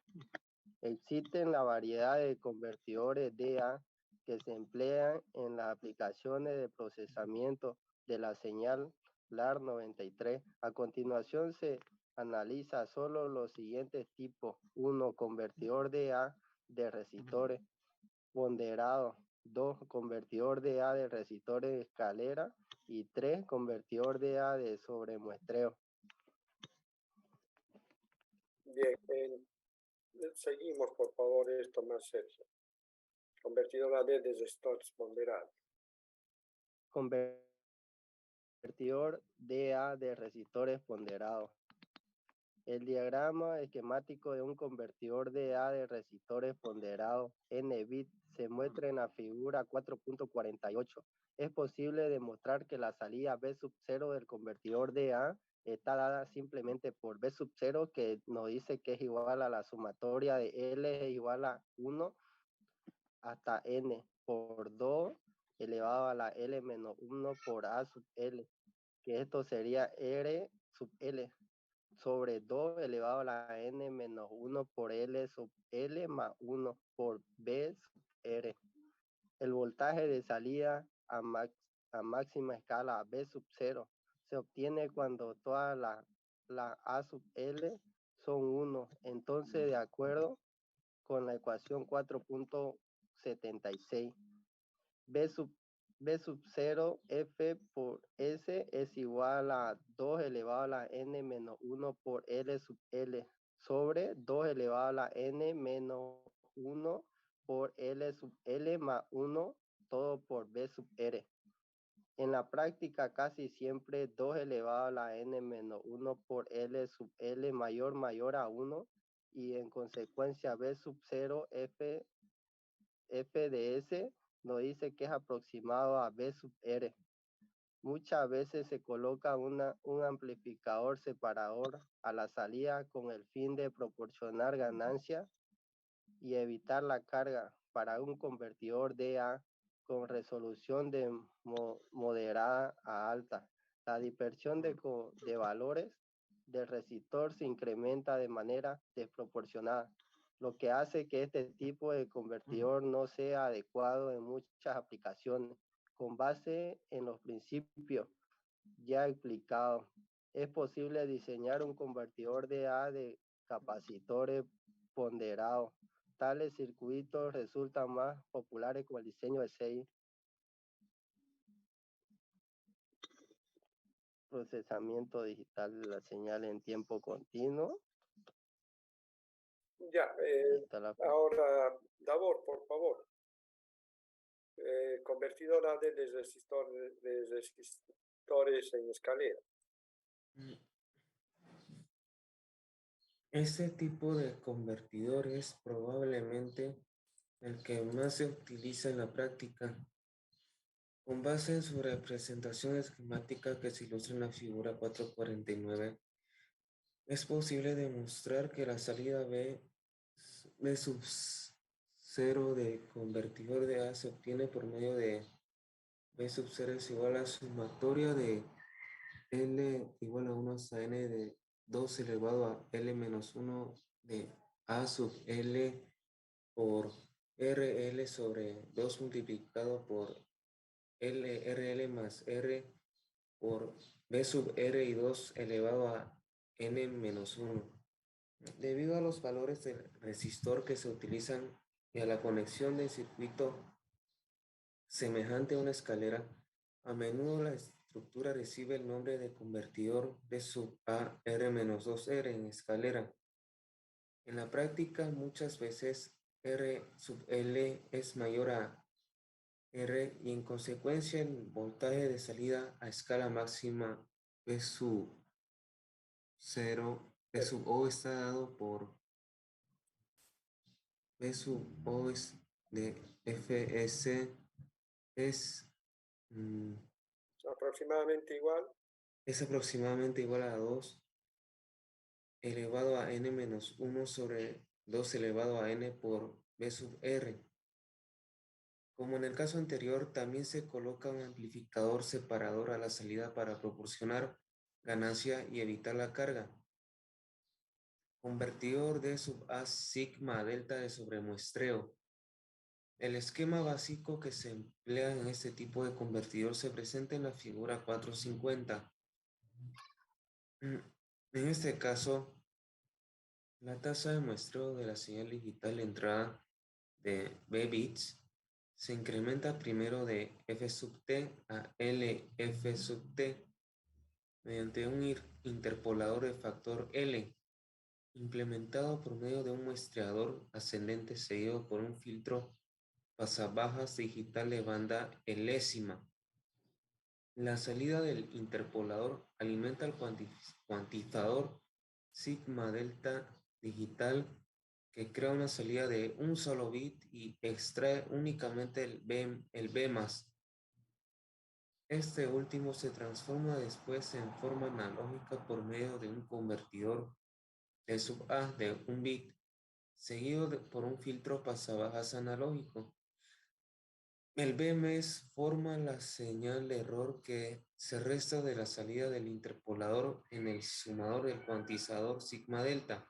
Existen la variedad de convertidores DA que se emplean en las aplicaciones de procesamiento de la señal LAR93. A continuación se analiza solo los siguientes tipos. 1. Convertidor DA de resistores ponderados. 2. Convertidor DA de resistores de escalera. Y 3. Convertidor DA de sobremuestreo.
Bien, seguimos, por favor, esto más, Sergio. Convertidor AD de resistores ponderados.
Convertidor DA de resistores ponderados. El diagrama esquemático de un convertidor DA de resistores ponderados N-bit se muestra en la figura 4.48. Es posible demostrar que la salida B sub 0 del convertidor DA está dada simplemente por B sub 0, que nos dice que es igual a la sumatoria de L igual a 1 hasta N por 2 elevado a la L menos 1 por A sub L, que esto sería R sub L sobre 2 elevado a la N menos 1 por L sub L más 1 por B sub R. El voltaje de salida a máxima escala B sub 0 se obtiene cuando todas las A sub L son 1. Entonces, de acuerdo con la ecuación 4.76, B sub 0 F por S es igual a 2 elevado a la N menos 1 por L sub L sobre 2 elevado a la N menos 1 por L sub L más 1 todo por B sub R. En la práctica casi siempre 2 elevado a la N menos 1 por L sub L mayor a 1 y en consecuencia B sub 0 F de S nos dice que es aproximado a B sub R. Muchas veces se coloca un amplificador separador a la salida con el fin de proporcionar ganancia y evitar la carga para un convertidor DA con resolución de moderada a alta. La dispersión de valores del resistor se incrementa de manera desproporcionada, lo que hace que este tipo de convertidor no sea adecuado en muchas aplicaciones. Con base en los principios ya explicados, es posible diseñar un convertidor DA de capacitores ponderados. Tales circuitos resultan más populares con el diseño de CI. Procesamiento digital de la señal en tiempo continuo.
Ya, ahora, Davor, por favor. Convertidora de resistores en escalera.
Este tipo de convertidor es probablemente el que más se utiliza en la práctica. Con base en su representación esquemática que se ilustra en la figura 449, es posible demostrar que la salida B sub 0 de convertidor de A se obtiene por medio de B sub 0 es igual a sumatoria de L igual a 1 hasta N de 2 elevado a L menos 1 de A sub L por RL sobre 2 multiplicado por LRL más R por B sub R y 2 elevado a N menos 1. Debido a los valores del resistor que se utilizan y a la conexión del circuito semejante a una escalera, a menudo la estructura recibe el nombre de convertidor B sub A R-2R en escalera. En la práctica, muchas veces R sub L es mayor a R y en consecuencia el voltaje de salida a escala máxima B sub 0, B sub O está dado por B sub O es de Fs es
aproximadamente igual.
Es aproximadamente igual a 2 elevado a n menos 1 sobre 2 elevado a n por B sub R. Como en el caso anterior, también se coloca un amplificador separador a la salida para proporcionar ganancia y evitar la carga. Convertidor D sub A sigma delta de sobremuestreo. El esquema básico que se emplea en este tipo de convertidor se presenta en la figura 450. En este caso, la tasa de muestreo de la señal digital de entrada de B bits se incrementa primero de F sub T a LF sub T mediante un interpolador de factor L implementado por medio de un muestreador ascendente seguido por un filtro pasabajas digital de banda elésima. La salida del interpolador alimenta el cuantizador sigma delta digital que crea una salida de un solo bit y extrae únicamente el B+. Este último se transforma después en forma analógica por medio de un convertidor de sub A de un bit, seguido por un filtro pasabajas analógico. El BMS forma la señal de error que se resta de la salida del interpolador en el sumador del cuantizador sigma delta.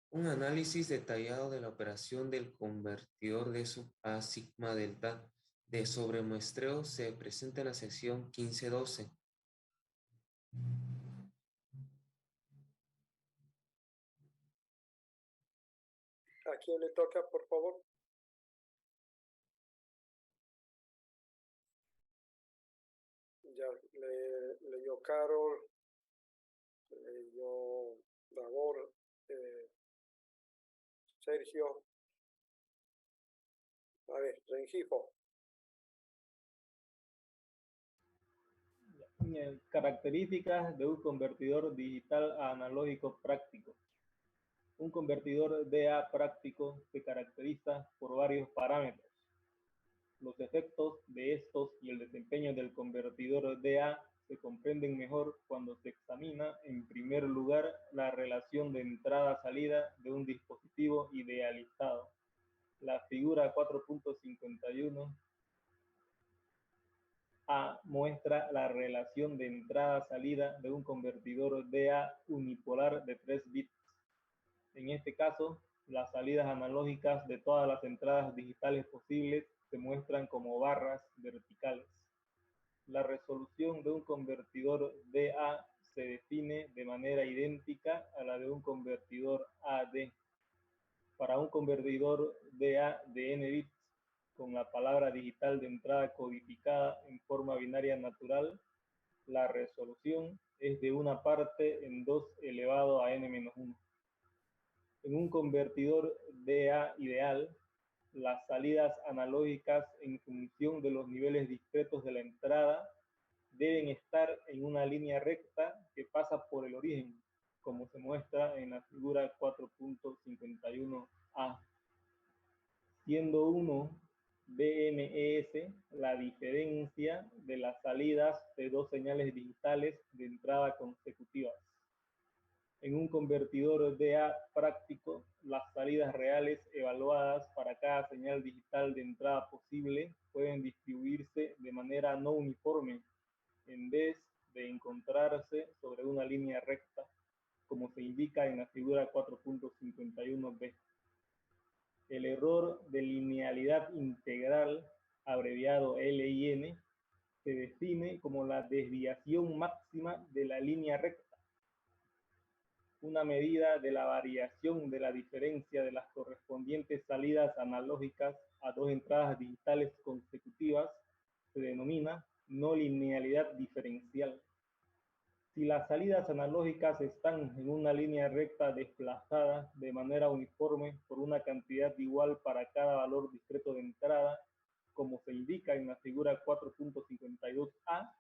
Un análisis detallado de la operación del convertidor de sub A sigma delta de sobremuestreo se presenta en la sección 1512.
¿A quién le toca, por favor? Ya leyó Carol, leyó Davor, Sergio. A ver, Rengifo.
Características de un convertidor digital a analógico práctico. Un convertidor DA práctico se caracteriza por varios parámetros. Los efectos de estos y el desempeño del convertidor DA se comprenden mejor cuando se examina, en primer lugar, la relación de entrada-salida de un dispositivo idealizado. La figura 4.51 A muestra la relación de entrada-salida de un convertidor DA unipolar de 3 bits. En este caso, las salidas analógicas de todas las entradas digitales posibles se muestran como barras verticales. La resolución de un convertidor DA se define de manera idéntica a la de un convertidor AD. Para un convertidor DA de n bits con la palabra digital de entrada codificada en forma binaria natural, la resolución es de 1 parte en 2 elevado a n-1. En un convertidor DA ideal, las salidas analógicas en función de los niveles discretos de la entrada deben estar en una línea recta que pasa por el origen, como se muestra en la figura 4.51A, siendo 1 BMES la diferencia de las salidas de dos señales digitales de entrada consecutivas. En un convertidor DA práctico, las salidas reales evaluadas para cada señal digital de entrada posible pueden distribuirse de manera no uniforme, en vez de encontrarse sobre una línea recta, como se indica en la figura 4.51b. El error de linealidad integral, abreviado LIN, se define como la desviación máxima de la línea recta, una medida de la variación de la diferencia de las correspondientes salidas analógicas a dos entradas digitales consecutivas. Se denomina no linealidad diferencial. Si las salidas analógicas están en una línea recta desplazada de manera uniforme por una cantidad igual para cada valor discreto de entrada, como se indica en la figura 4.52a,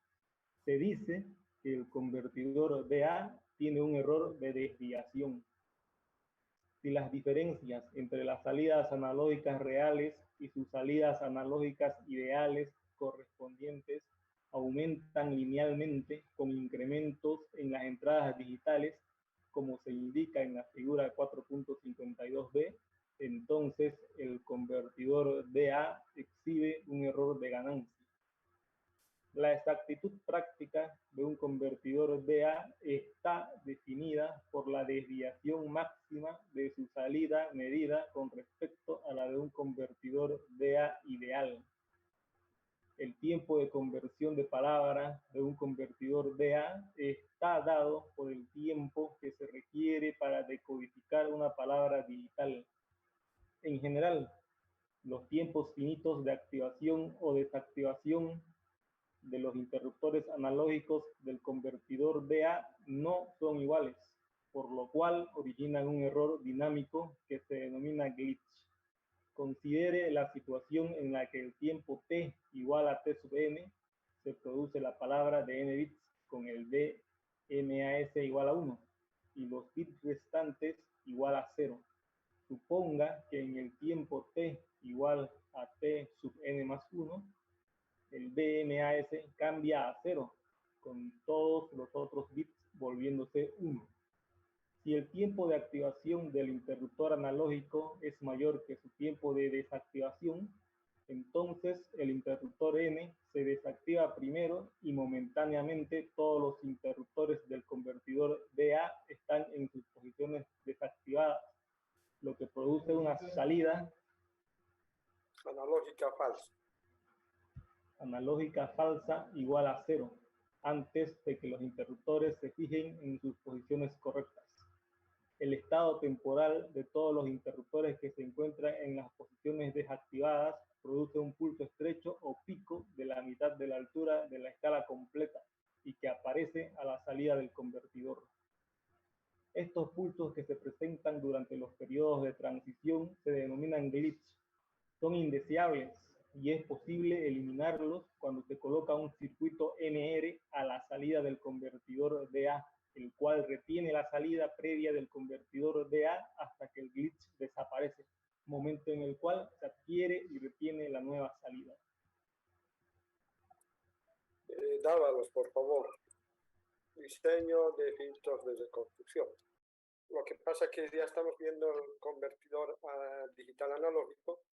se dice que el convertidor DA tiene un error de desviación. Si las diferencias entre las salidas analógicas reales y sus salidas analógicas ideales correspondientes aumentan linealmente con incrementos en las entradas digitales, como se indica en la figura 4.52b, entonces el convertidor DA exhibe un error de ganancia. La exactitud práctica de un convertidor DA está definida por la desviación máxima de su salida medida con respecto a la de un convertidor DA ideal. El tiempo de conversión de palabras de un convertidor DA está dado por el tiempo que se requiere para decodificar una palabra digital. En general, los tiempos finitos de activación o desactivación de los interruptores analógicos del convertidor DA no son iguales, por lo cual originan un error dinámico que se denomina glitch. Considere la situación en la que el tiempo t igual a t sub n se produce la palabra de n bits con el BMAS igual a 1 y los bits restantes igual a 0. Suponga que en el tiempo t igual a t sub n más 1, el BMAS cambia a 0, con todos los otros bits volviéndose 1. Si el tiempo de activación del interruptor analógico es mayor que su tiempo de desactivación, entonces el interruptor N se desactiva primero y momentáneamente todos los interruptores del convertidor DA están en sus posiciones desactivadas, lo que produce una salida analógica falsa igual a 0, antes de que los interruptores se fijen en sus posiciones correctas. El estado temporal de todos los interruptores que se encuentran en las posiciones desactivadas produce un pulso estrecho o pico de la mitad de la altura de la escala completa y que aparece a la salida del convertidor. Estos pulsos que se presentan durante los periodos de transición se denominan glitch. Son indeseables y es posible eliminarlos cuando se coloca un circuito NR a la salida del convertidor DA, el cual retiene la salida previa del convertidor DA hasta que el glitch desaparece, momento en el cual se adquiere y retiene la nueva salida.
Dávalos, por favor. Diseño de filtros de reconstrucción. Lo que pasa es que ya estamos viendo el convertidor a digital analógico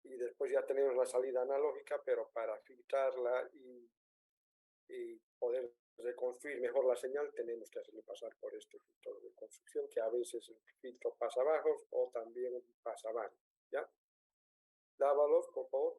y después ya tenemos la salida analógica, pero para filtrarla y poder reconstruir mejor la señal tenemos que hacerle pasar por este filtro de construcción, que a veces el filtro pasa bajos o también pasa bajo. ¿Ya? Dávalos, por favor.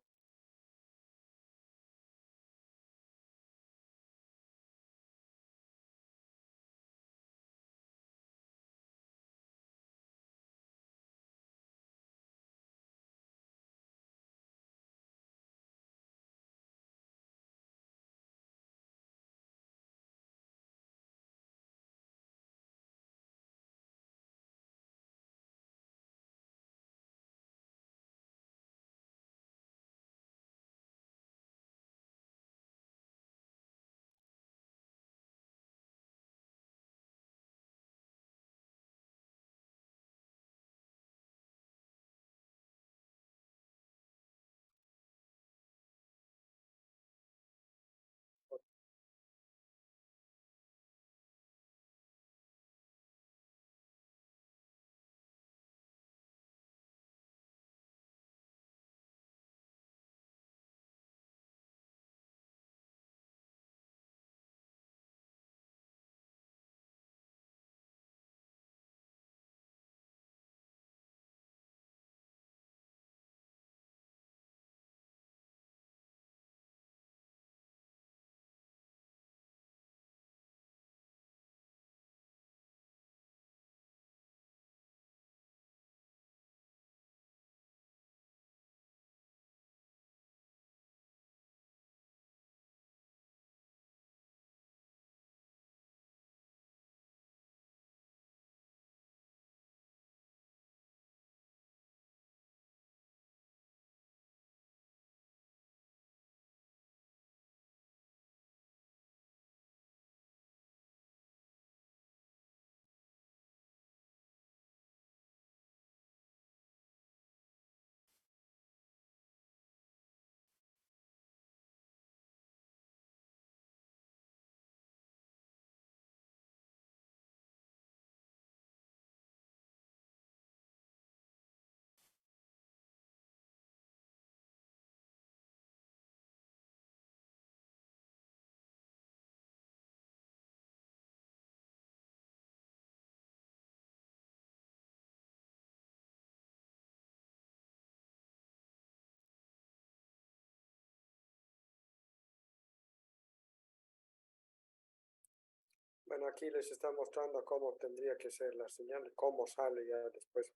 Bueno, aquí les está mostrando cómo tendría que ser la señal, cómo sale ya después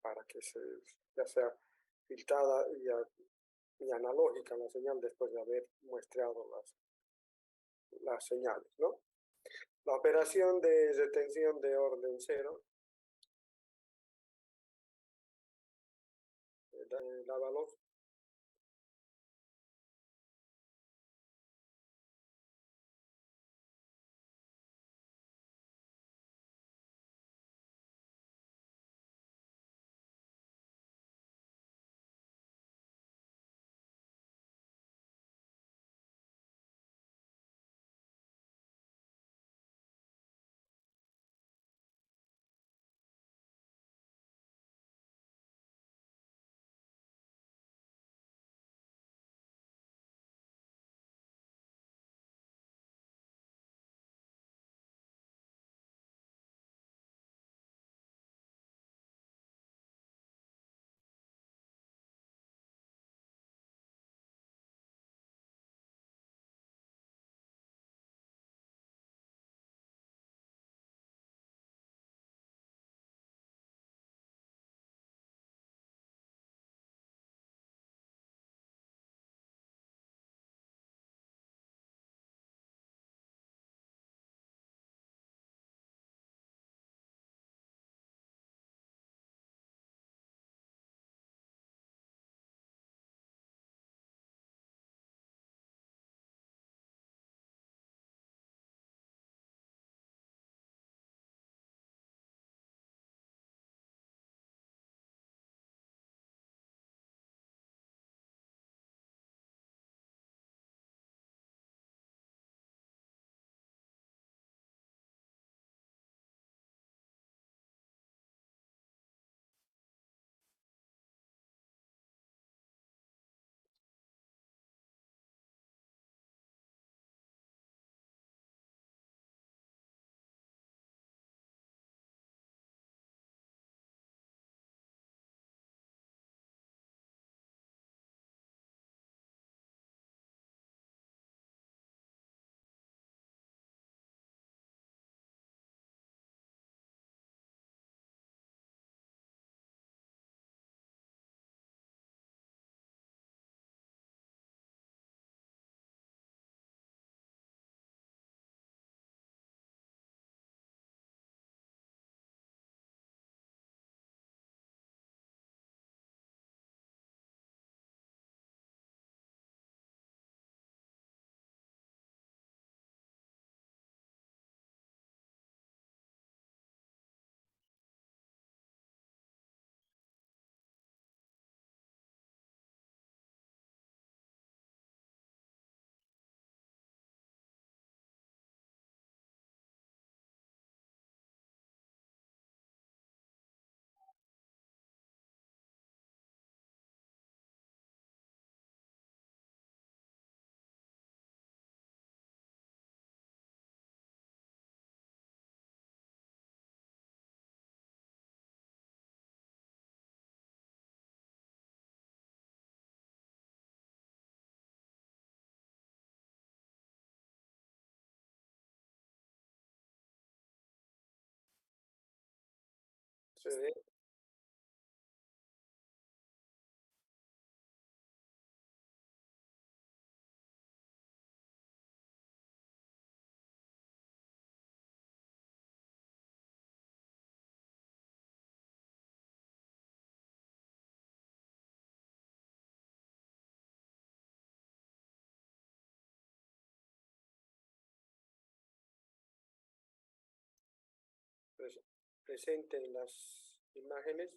para que ya sea filtrada y analógica la señal después de haber muestreado las señales, ¿no? La operación de retención de orden cero, dávalos. Sí. Presenten las imágenes.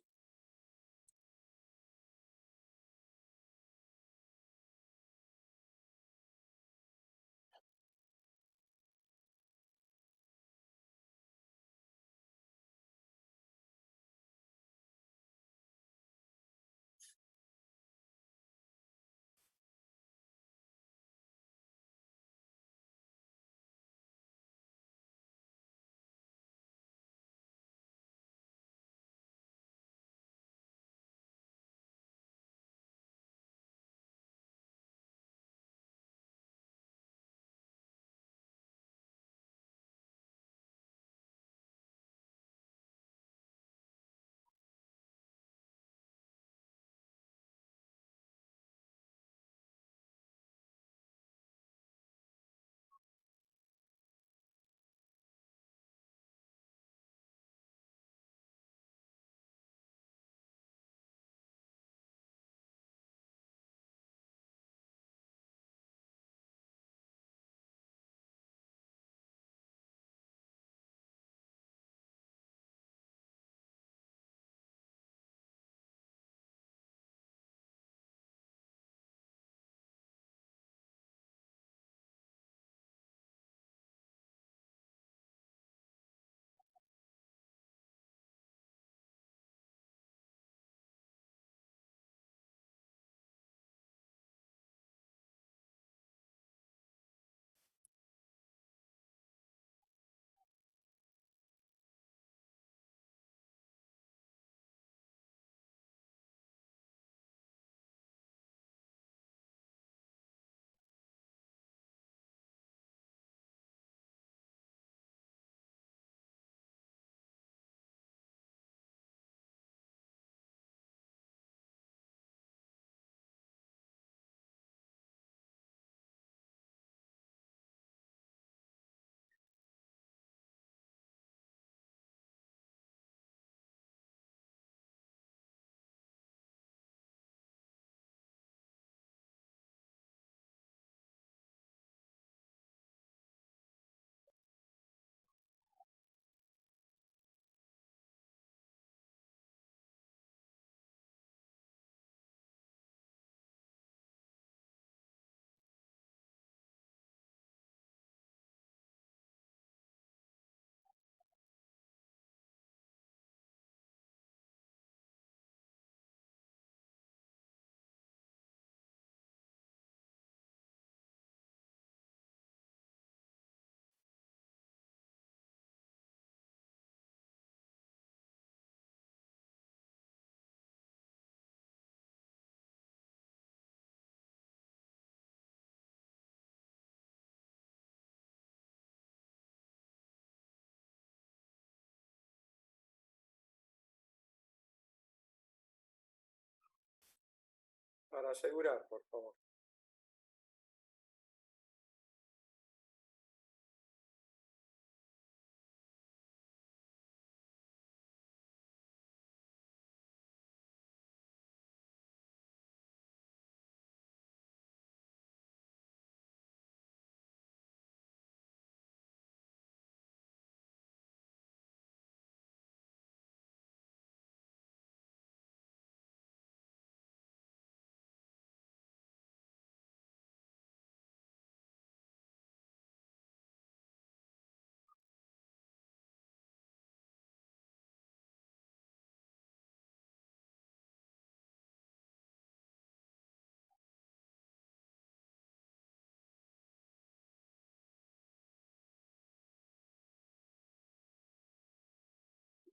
Para asegurar, por favor.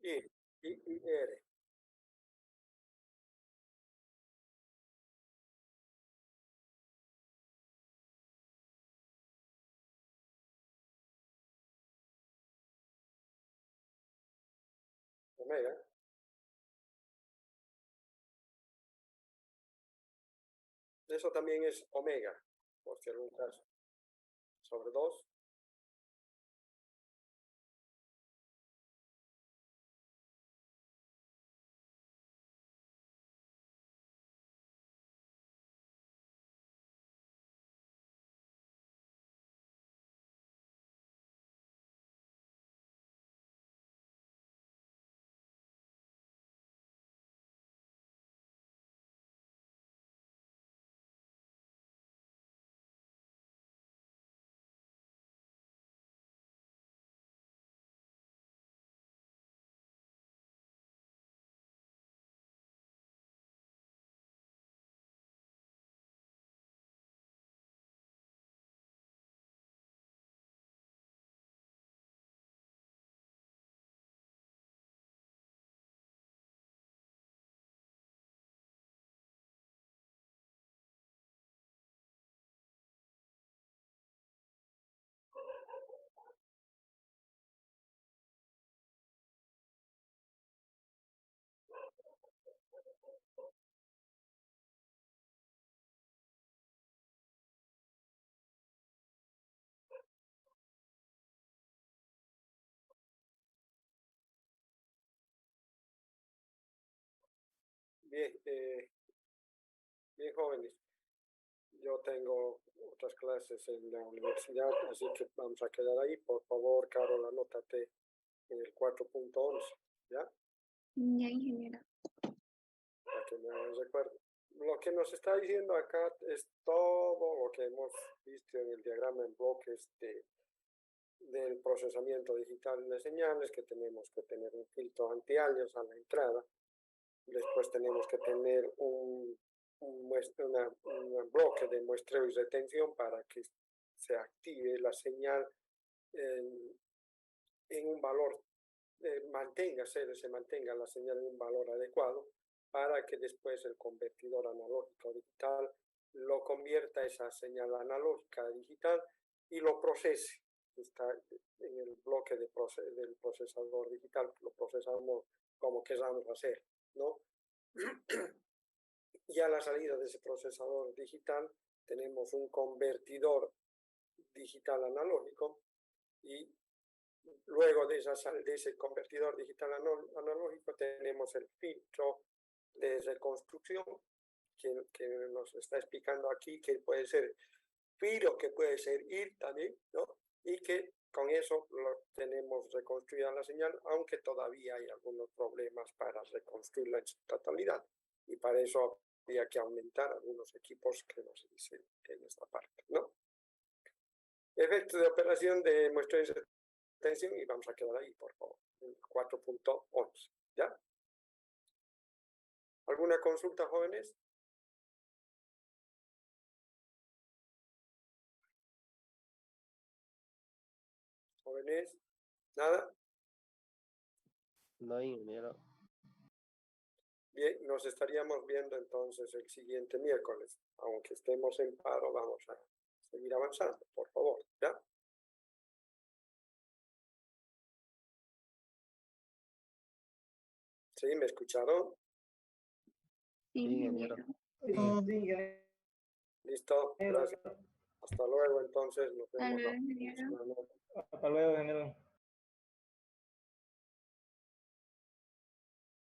R. Omega. eso también es omega, por si algún caso, sobre 2. Bien, bien jóvenes, yo tengo otras clases en la universidad, así que vamos a quedar ahí. Por favor, Carol, anótate en el 4.11, ¿ya?
Ya, ingeniero.
Para que me hagan recuerdo. Lo que nos está diciendo acá es todo lo que hemos visto en el diagrama en bloques del procesamiento digital de señales, que tenemos que tener un filtro anti-alias a la entrada. Después tenemos que tener un bloque de muestreo y retención para que se active la señal en un valor, se mantenga la señal en un valor adecuado, para que después el convertidor analógico digital lo convierta esa señal analógica a digital y lo procese. Está en el bloque del procesador digital, lo procesamos como queramos hacer, ¿no? Y a la salida de ese procesador digital tenemos un convertidor digital analógico, y luego de ese convertidor digital analógico tenemos el filtro de reconstrucción que nos está explicando aquí, que puede ser FIR, que puede ser IR también, ¿no? Y que con eso tenemos reconstruida la señal, aunque todavía hay algunos problemas para reconstruirla en su totalidad. Y para eso habría que aumentar algunos equipos que nos dicen en esta parte, ¿no? Efecto de operación de muestreo y retención, y vamos a quedar ahí, por favor, en 4.11, ¿ya? ¿Alguna consulta, jóvenes? ¿Jóvenes? ¿Nada?
No, ingeniero.
Bien, nos estaríamos viendo entonces el siguiente miércoles. Aunque estemos en paro, vamos a seguir avanzando, por favor, ¿ya? ¿Sí? ¿Me escucharon?
Sí,
ingeniero.
ingeniero.
Listo, gracias. Hasta luego, entonces, nos
Hasta
vemos
luego,
la
ingeniero.
próxima noche.
Hasta luego, ingeniero.